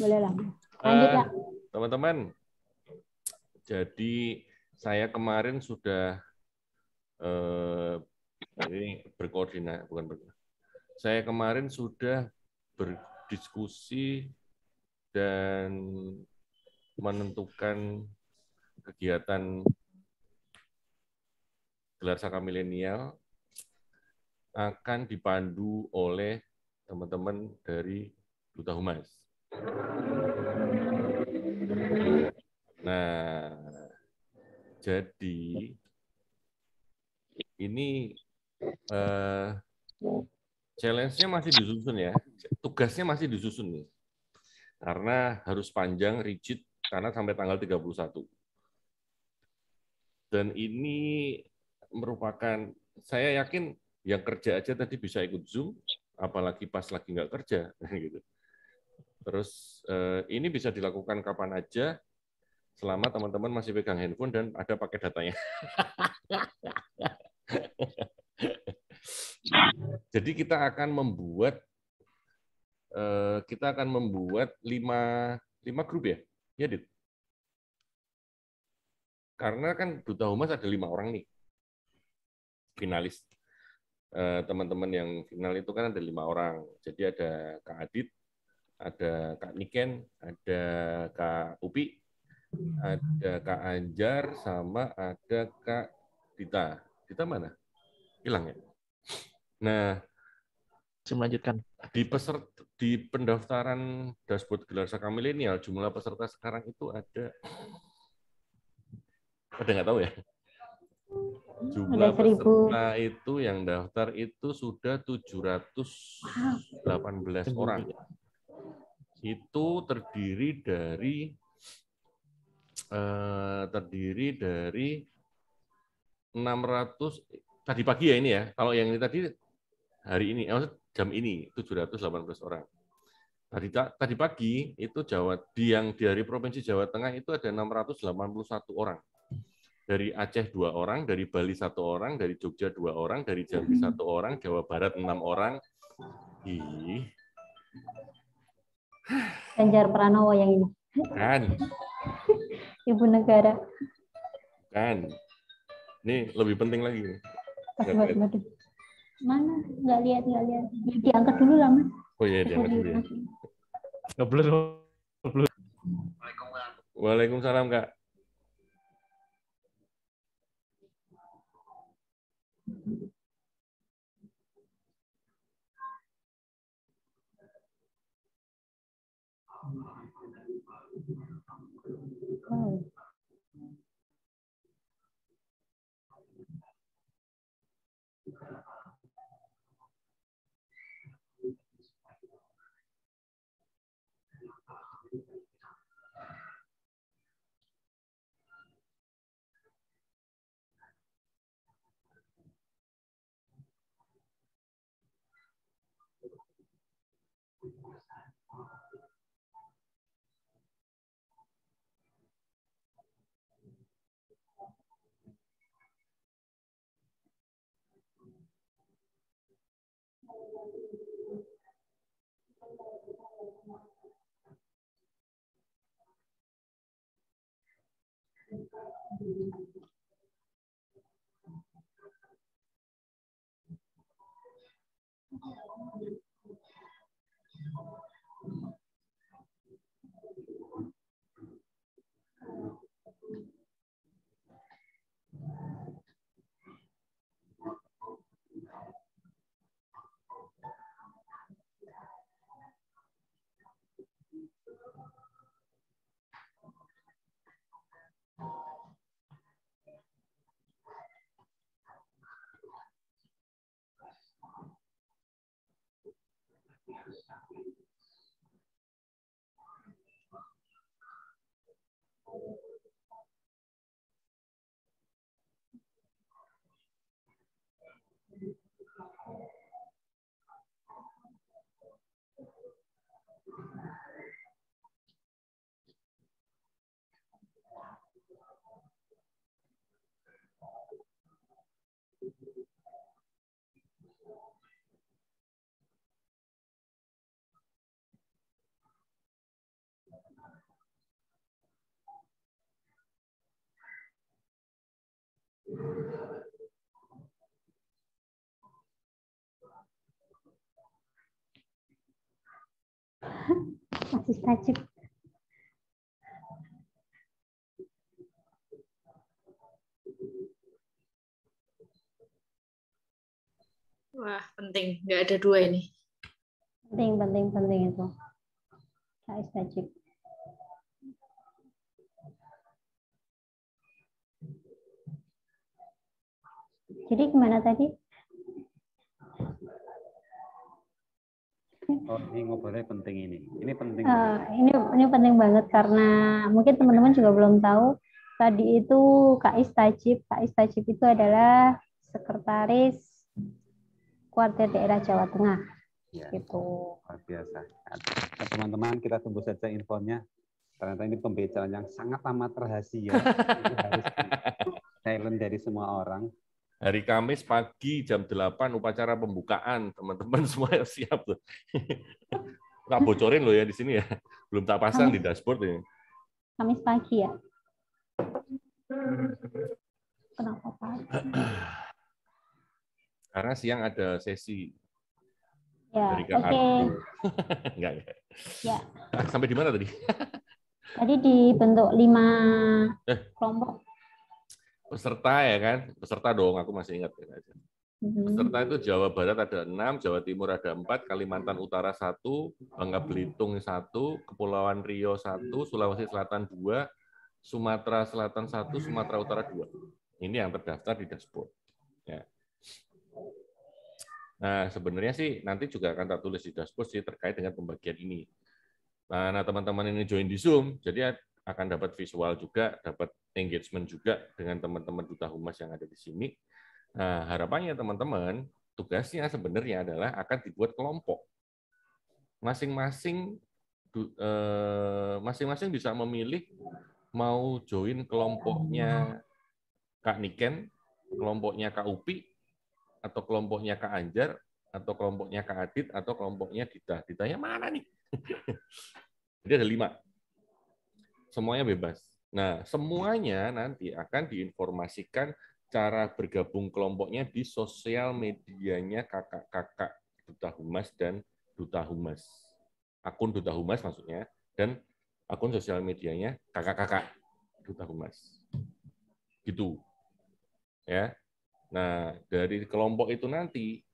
Boleh lah. Lanjut ya. Teman-teman, jadi saya kemarin sudah ini berkoordinasi, saya kemarin sudah berdiskusi dan menentukan kegiatan Gelar Saka Milenial akan dipandu oleh teman-teman dari Duta Humas. Nah, jadi ini challenge-nya masih disusun ya, tugasnya masih disusun nih, karena harus panjang, rigid, karena sampai tanggal 31. Dan ini merupakan, saya yakin yang kerja aja tadi bisa ikut Zoom, apalagi pas lagi nggak kerja, gitu. Terus ini bisa dilakukan kapan aja, selama teman-teman masih pegang handphone dan ada pakai datanya. Jadi kita akan membuat 5 grup ya, ya Dit? Karena kan Duta Humas ada 5 orang nih finalis. Teman-teman yang final itu kan ada 5 orang. Jadi ada Kak Adit, ada Kak Niken, ada Kak Upi, ada Kak Anjar, sama ada Kak Dita. Dita mana? Hilang ya? Nah, melanjutkan. Di pendaftaran dashboard Gelar Saka Milenial, jumlah peserta sekarang itu ada nggak tahu ya? Jumlah peserta itu yang daftar itu sudah 718 orang. Itu terdiri dari 600 tadi pagi ya ini ya. Kalau yang ini tadi hari ini, jam ini 718 orang. Tadi pagi itu di hari Provinsi Jawa Tengah itu ada 681 orang. Dari Aceh 2 orang, dari Bali 1 orang, dari Jogja 2 orang, dari Jambi 1 orang, Jawa Barat 6 orang. Ih. Ganjar Pranowo yang ini. Kan. Ibu negara. Kan. Ini lebih penting lagi. Waduh. Mana? Nggak lihat. Ya, diangkat dulu lah, Mas. Oh iya, diangkat dulu ya. Ngeblur. Waalaikumsalam, Kak. Oh. Masih tajib. Wah, penting. Nggak ada 2 ini. Penting itu. Saya tajib. Jadi gimana tadi? Oh, ini ngobrolnya penting ini. Ini penting. Ini penting banget karena mungkin teman-teman juga belum tahu. Tadi itu Kak Istajib. Kak Istajib itu adalah sekretaris Kuartir Daerah Jawa Tengah. Ya, gitu. Luar biasa. Nah, teman-teman, kita tunggu saja infonya. Ternyata ini pembicaraan yang sangat amat rahasia. Itu harus silent dari semua orang. Hari Kamis pagi jam 8 upacara pembukaan. Teman-teman semua siap tuh. Nggak bocorin loh ya di sini ya. Belum tak pasang di dashboard ya. Kamis pagi ya? Kenapa Pak? Karena siang ada sesi. Ya, dari Kak oke. Enggak. Ya. Sampai di mana tadi? Tadi dibentuk 5 kelompok. Peserta ya kan? Peserta dong, aku masih ingat. Peserta itu Jawa Barat ada 6, Jawa Timur ada 4, Kalimantan Utara 1, Bangka Belitung 1, Kepulauan Riau 1, Sulawesi Selatan 2, Sumatera Selatan 1, Sumatera Utara 2. Ini yang terdaftar di dashboard. Ya. Nah, sebenarnya sih nanti juga akan tak tulis di dashboard sih terkait dengan pembagian ini. Nah, teman-teman ini join di Zoom, jadi akan dapat visual juga, dapat engagement juga dengan teman-teman Duta Humas yang ada di sini. Nah, harapannya teman-teman tugasnya sebenarnya adalah akan dibuat kelompok. Masing-masing bisa memilih mau join kelompoknya Kak Niken, kelompoknya Kak Upi, atau kelompoknya Kak Anjar, atau kelompoknya Kak Adit, atau kelompoknya Dita. Ditanya mana nih? Jadi ada 5. Semuanya bebas. Nah, semuanya nanti akan diinformasikan cara bergabung kelompoknya di sosial medianya kakak-kakak Duta Humas dan Duta Humas. Akun Duta Humas maksudnya, dan akun sosial medianya kakak-kakak Duta Humas. Gitu. Ya. Nah, dari kelompok itu nanti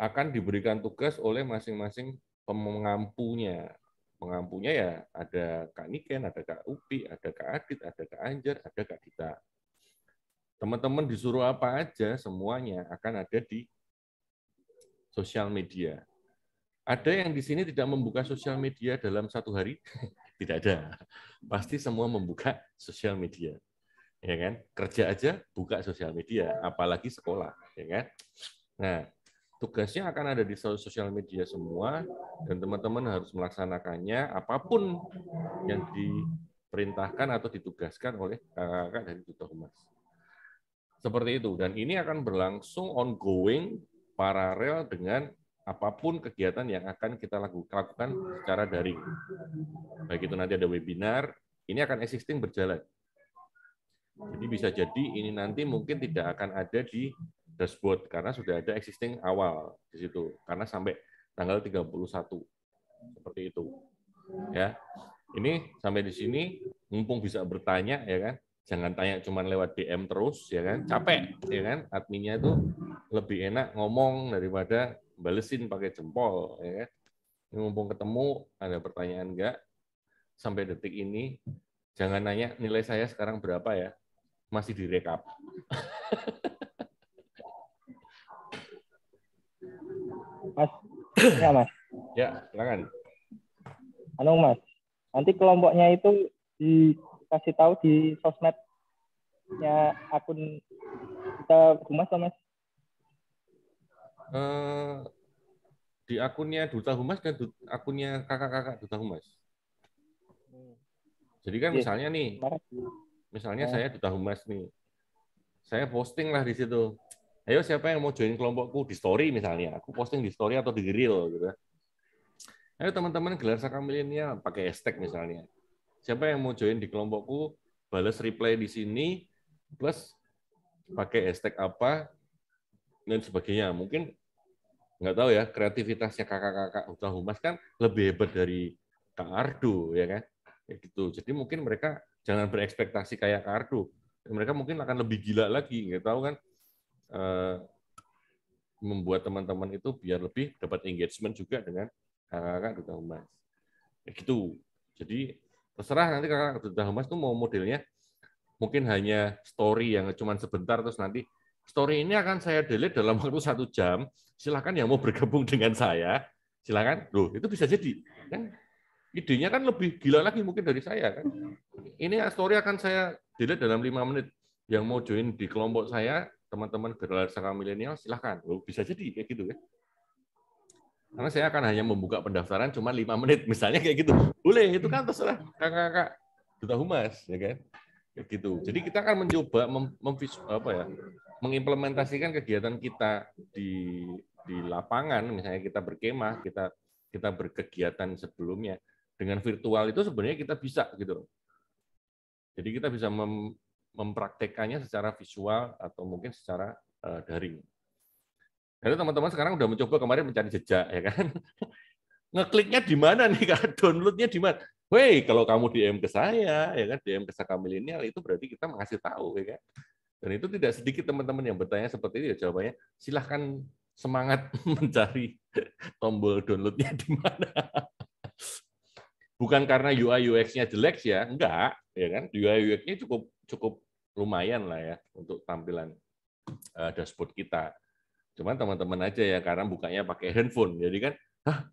akan diberikan tugas oleh masing-masing pengampunya. Pengampunya ya ada Kak Niken, ada Kak Upi, ada Kak Adit, ada Kak Anjar, ada Kak Dita. Teman-teman disuruh apa aja, semuanya akan ada di sosial media. Ada yang di sini tidak membuka sosial media dalam 1 hari? Tidak ada. Pasti semua membuka sosial media. Ya kan? Kerja aja buka sosial media, apalagi sekolah, ya kan? Nah, tugasnya akan ada di sosial media semua, dan teman-teman harus melaksanakannya apapun yang diperintahkan atau ditugaskan oleh kakak-kakak dari Duta Humas. Seperti itu, dan ini akan berlangsung ongoing, paralel dengan apapun kegiatan yang akan kita lakukan secara daring. Baik itu nanti ada webinar, ini akan existing berjalan. Jadi bisa jadi ini nanti mungkin tidak akan ada di dashboard karena sudah ada existing awal di situ. Karena sampai tanggal 31. Seperti itu. Ya. Ini sampai di sini mumpung bisa bertanya ya kan. Jangan tanya cuma lewat DM terus ya kan. Capek ya kan. Adminnya itu lebih enak ngomong daripada balesin pakai jempol ya kan. Ini mumpung ketemu ada pertanyaan enggak sampai detik ini, jangan nanya nilai saya sekarang berapa ya. Masih direkap. Mas, ya Mas. Ya, silakan. Mas, nanti kelompoknya itu dikasih tahu di sosmednya akun kita Humas, Mas? Di akunnya Duta Humas dan akunnya kakak-kakak Duta Humas. Jadi kan misalnya nih, misalnya saya Duta Humas nih, saya posting lah di situ. Ayo siapa yang mau join kelompokku di story misalnya, aku posting di story atau di reel gitu. Ayo teman-teman gelar saka milenial pakai hashtag misalnya. Siapa yang mau join di kelompokku, balas reply di sini plus pakai hashtag apa dan sebagainya. Mungkin nggak tahu ya, kreativitasnya kakak-kakak Duta Humas kan lebih hebat dari Kak Ardo ya kan. Kayak gitu. Jadi mungkin mereka jangan berekspektasi kayak Kak Ardo. Mereka mungkin akan lebih gila lagi, nggak tahu kan. Membuat teman-teman itu biar lebih dapat engagement juga dengan kakak-kakak Duta Humas. Kayak gitu. Jadi terserah nanti kakak Duta Humas tuh mau modelnya mungkin hanya story yang cuma sebentar terus nanti story ini akan saya delete dalam waktu 1 jam. Silakan yang mau bergabung dengan saya, silakan. Loh, itu bisa jadi kan. Idenya kan lebih gila lagi mungkin dari saya kan. Ini story akan saya delete dalam 5 menit. Yang mau join di kelompok saya, teman-teman gelar saka milenial, silahkan. Loh, bisa jadi kayak gitu ya. Karena saya akan hanya membuka pendaftaran cuma 5 menit, misalnya kayak gitu. Boleh, itu kan terserah kakak-kakak Duta Humas, ya kan? Kayak gitu. Jadi kita akan mencoba mengimplementasikan kegiatan kita di lapangan, misalnya kita berkemah, kita berkegiatan sebelumnya dengan virtual itu sebenarnya kita bisa gitu. Jadi kita bisa mempraktekannya secara visual atau mungkin secara daring. Jadi teman-teman sekarang udah mencoba kemarin mencari jejak ya kan. Ngekliknya di mana nih Kak? Downloadnya di mana? Woi, kalau kamu DM ke saya ya kan, DM ke Saka Milenial itu berarti kita mengasih tahu ya kan. Dan itu tidak sedikit teman-teman yang bertanya seperti itu ya, jawabannya silahkan semangat mencari tombol downloadnya di mana. Bukan karena UI UX-nya jelek ya, enggak, ya kan? UI UX-nya cukup lumayan lah ya untuk tampilan dashboard kita. Cuman teman-teman aja ya karena bukanya pakai handphone, jadi kan,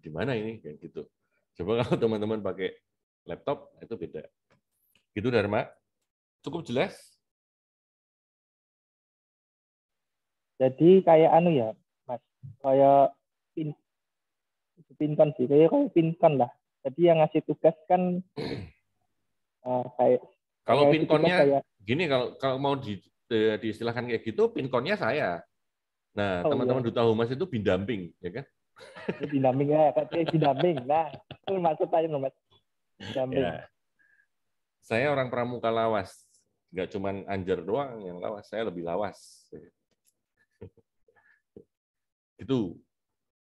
di mana ini kayak gitu. Coba kalau teman-teman pakai laptop itu beda. Gitu Dharma, cukup jelas? Jadi kayak anu ya, Mas. Kayak pinkon sih, kayak pinkon lah. Jadi yang ngasih tugas kan kayak Kalau ngasih tugas pinkonnya kayak gini, kalau mau diistilahkan kayak gitu, pinkonnya saya. Nah, oh teman-teman iya, Duta Humas itu bindamping, ya kan? bindamping ya, katanya bindamping. Nah, itu maksud saya loh, Mas. Bindamping. Ya, saya orang pramuka lawas, nggak cuman Anjar doang yang lawas, saya lebih lawas. Gitu.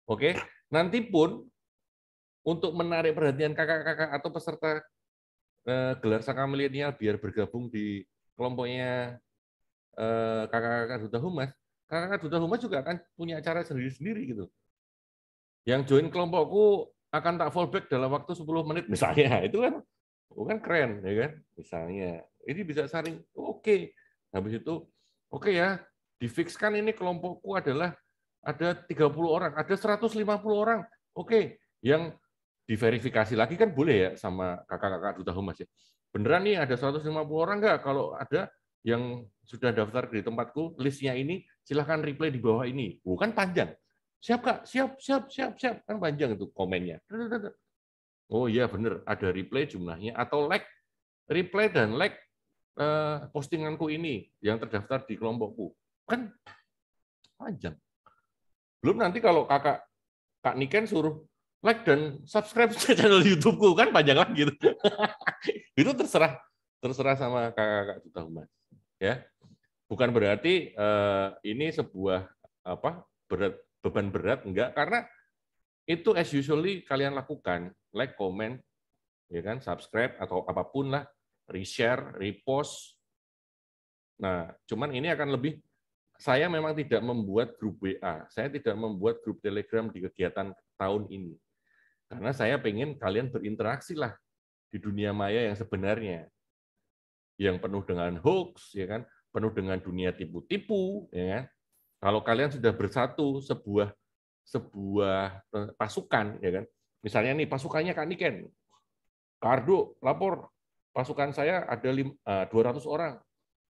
Oke, nanti pun untuk menarik perhatian kakak-kakak atau peserta gelar Saka Milenial biar bergabung di kelompoknya kakak-kakak Duta Humas, kakak-kakak Duta Humas juga akan punya acara sendiri-sendiri gitu. Yang join kelompokku akan tak fallback dalam waktu 10 menit misalnya, itu kan keren ya kan, misalnya ini bisa saling oke. Habis itu oke ya, difikskan ini kelompokku adalah ada 30 orang, ada 150 orang, oke. Yang diverifikasi lagi kan boleh ya sama kakak-kakak Duta Humas ya, beneran nih ada 150 orang nggak? Kalau ada yang sudah daftar di tempatku listnya ini, silahkan reply di bawah ini. Bukan panjang. Siap Kak, siap, kan panjang itu komennya. Oh iya bener, ada reply jumlahnya atau like, reply dan like postinganku ini yang terdaftar di kelompokku. Kan panjang. Belum nanti kalau Kak Niken suruh like dan subscribe channel YouTube-ku, kan panjang lagi gitu. Itu terserah sama kakak-kakak Duta Humas. Ya, bukan berarti ini sebuah beban berat, enggak, karena itu as usually kalian lakukan, like, comment, ya kan, subscribe atau apapun lah, reshare, repost. Nah, cuman ini akan lebih, saya memang tidak membuat grup WA, saya tidak membuat grup Telegram di kegiatan tahun ini, karena saya pengen kalian berinteraksi lah di dunia maya yang sebenarnya, yang penuh dengan hoax, ya kan, penuh dengan dunia tipu-tipu, ya kan. Kalau kalian sudah bersatu sebuah pasukan, ya kan. Misalnya nih pasukannya Kak Niken, Kardo lapor pasukan saya ada 200 orang.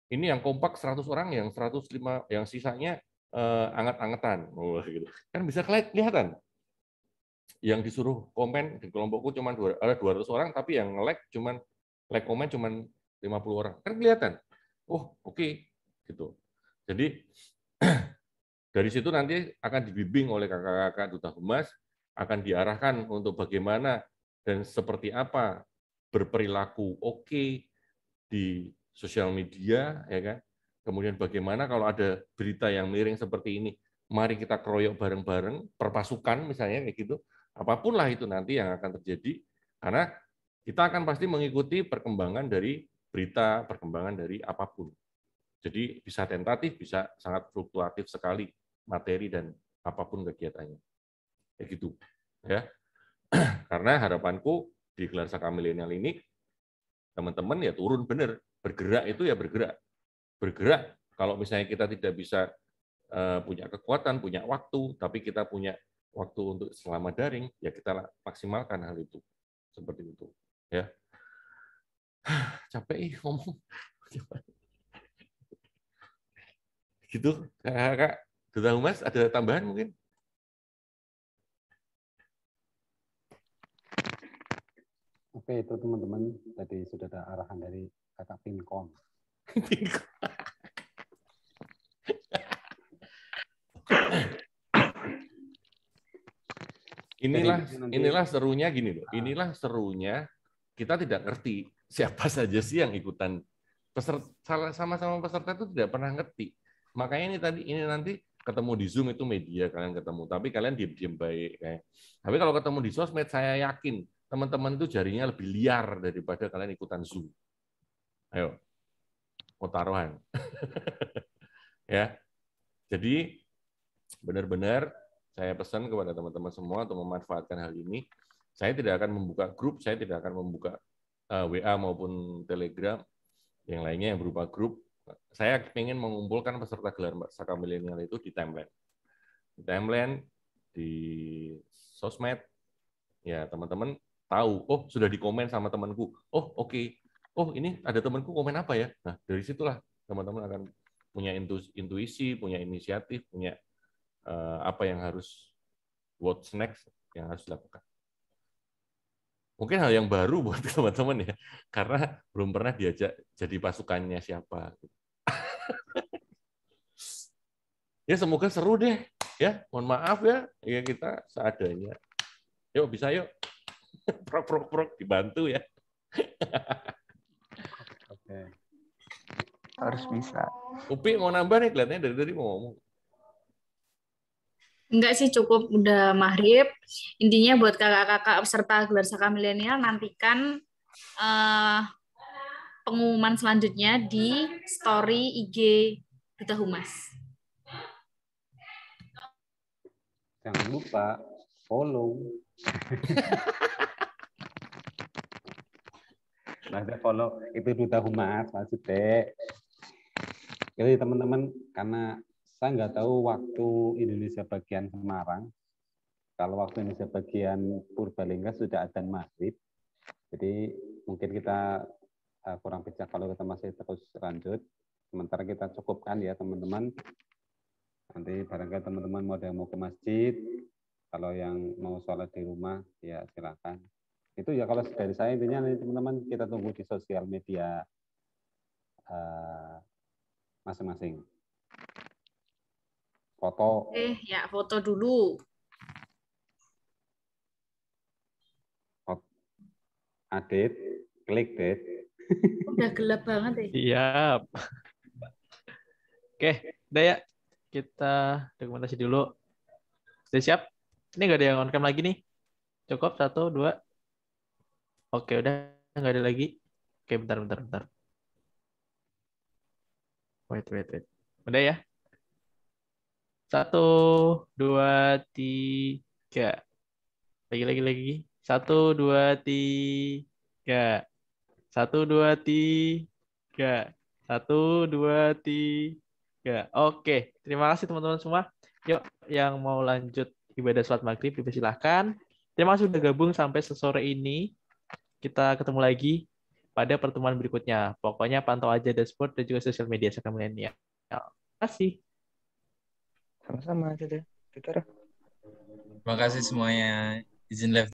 Ini yang kompak 100 orang, yang 105, yang sisanya anget-angetan. Oh, gitu. Kan bisa kelihatan. Yang disuruh komen di kelompokku cuma 200 orang, tapi yang nge-like cuman like komen cuman 50 orang. Kan kelihatan. Oh, oke. Gitu. Jadi dari situ nanti akan dibimbing oleh kakak-kakak Duta Humas, akan diarahkan untuk bagaimana dan seperti apa berperilaku oke di sosial media, ya kan. Kemudian bagaimana kalau ada berita yang miring seperti ini, mari kita keroyok bareng-bareng, perpasukan misalnya kayak gitu. Apapun lah itu nanti yang akan terjadi, karena kita akan pasti mengikuti perkembangan dari berita, perkembangan dari apapun. Jadi bisa tentatif, bisa sangat fluktuatif sekali materi dan apapun kegiatannya. Kayak gitu. Ya. Karena harapanku di gelar Saka Milenial ini, teman-teman ya turun bener, bergerak itu ya bergerak. Bergerak, kalau misalnya kita tidak bisa punya kekuatan, punya waktu, tapi kita punya waktu untuk selama daring, ya kita maksimalkan hal itu. Seperti itu. Ya. Capek ngomong. Gitu, Kak Duta Humas, ada tambahan mungkin? Oke, itu teman-teman, tadi sudah ada arahan dari kakak Pinkon. Inilah serunya gini loh. Inilah serunya kita tidak ngerti siapa saja sih yang ikutan. Sama-sama peserta itu tidak pernah ngerti. Makanya ini nanti ketemu di Zoom itu media kalian ketemu, tapi kalian diam-diam baik. Tapi kalau ketemu di sosmed, saya yakin teman-teman itu jarinya lebih liar daripada kalian ikutan Zoom. Ayo, mau taruhan. Ya, jadi benar-benar saya pesan kepada teman-teman semua untuk memanfaatkan hal ini. Saya tidak akan membuka grup, saya tidak akan membuka WA maupun Telegram, yang lainnya yang berupa grup. Saya ingin mengumpulkan peserta gelar Saka Milenial itu di timeline. Di timeline, di sosmed, ya teman-teman tahu, oh sudah dikomen sama temanku, oh oke, oh ini ada temanku komen apa ya, nah dari situlah teman-teman akan punya intuisi, punya inisiatif, punya apa yang harus what's next yang harus dilakukan. Mungkin hal yang baru buat teman-teman ya, karena belum pernah diajak jadi pasukannya siapa. Ya semoga seru deh, ya. Mohon maaf ya, ya kita seadanya. Yuk bisa yuk, prok dibantu ya. Oke. Harus bisa. Upi mau nambah nih, kelihatannya dari tadi mau ngomong. Enggak sih, cukup udah maghrib. Intinya buat kakak-kakak peserta Gelar Saka Milenial, nantikan pengumuman selanjutnya di story IG Duta Humas. Jangan lupa follow. Ada follow itu Duta Humas maksudnya. Jadi teman-teman, karena saya nggak tahu waktu Indonesia bagian Semarang. Kalau waktu Indonesia bagian Purbalingga sudah adzan maghrib. Jadi mungkin kita kurang bijak kalau kita masih terus lanjut. Sementara kita cukupkan ya teman-teman. Nanti barangkali teman-teman mau ke masjid. Kalau yang mau sholat di rumah ya silakan. Itu ya kalau dari saya intinya teman-teman kita tunggu di sosial media masing-masing. Foto. Ya foto dulu. Adit, klik date. Udah gelap banget ya. Siap. Oke, udah ya. Kita dokumentasi dulu. Sudah siap? Ini nggak ada yang on cam lagi nih. Cukup 1, 2. Oke, udah nggak ada lagi. Oke, bentar. Wait. Udah ya? 1, 2, 3. Lagi. 1, 2, 3. 1, 2, 3. 1, 2, 3. Oke, terima kasih teman-teman semua. Yuk, yang mau lanjut ibadah sholat maghrib, silahkan. Terima kasih sudah gabung sampai sore ini. Kita ketemu lagi pada pertemuan berikutnya. Pokoknya pantau aja dashboard dan juga sosial media Saka Milenial. Terima kasih. Sama-sama, Tutor. Terima kasih semuanya. Izin live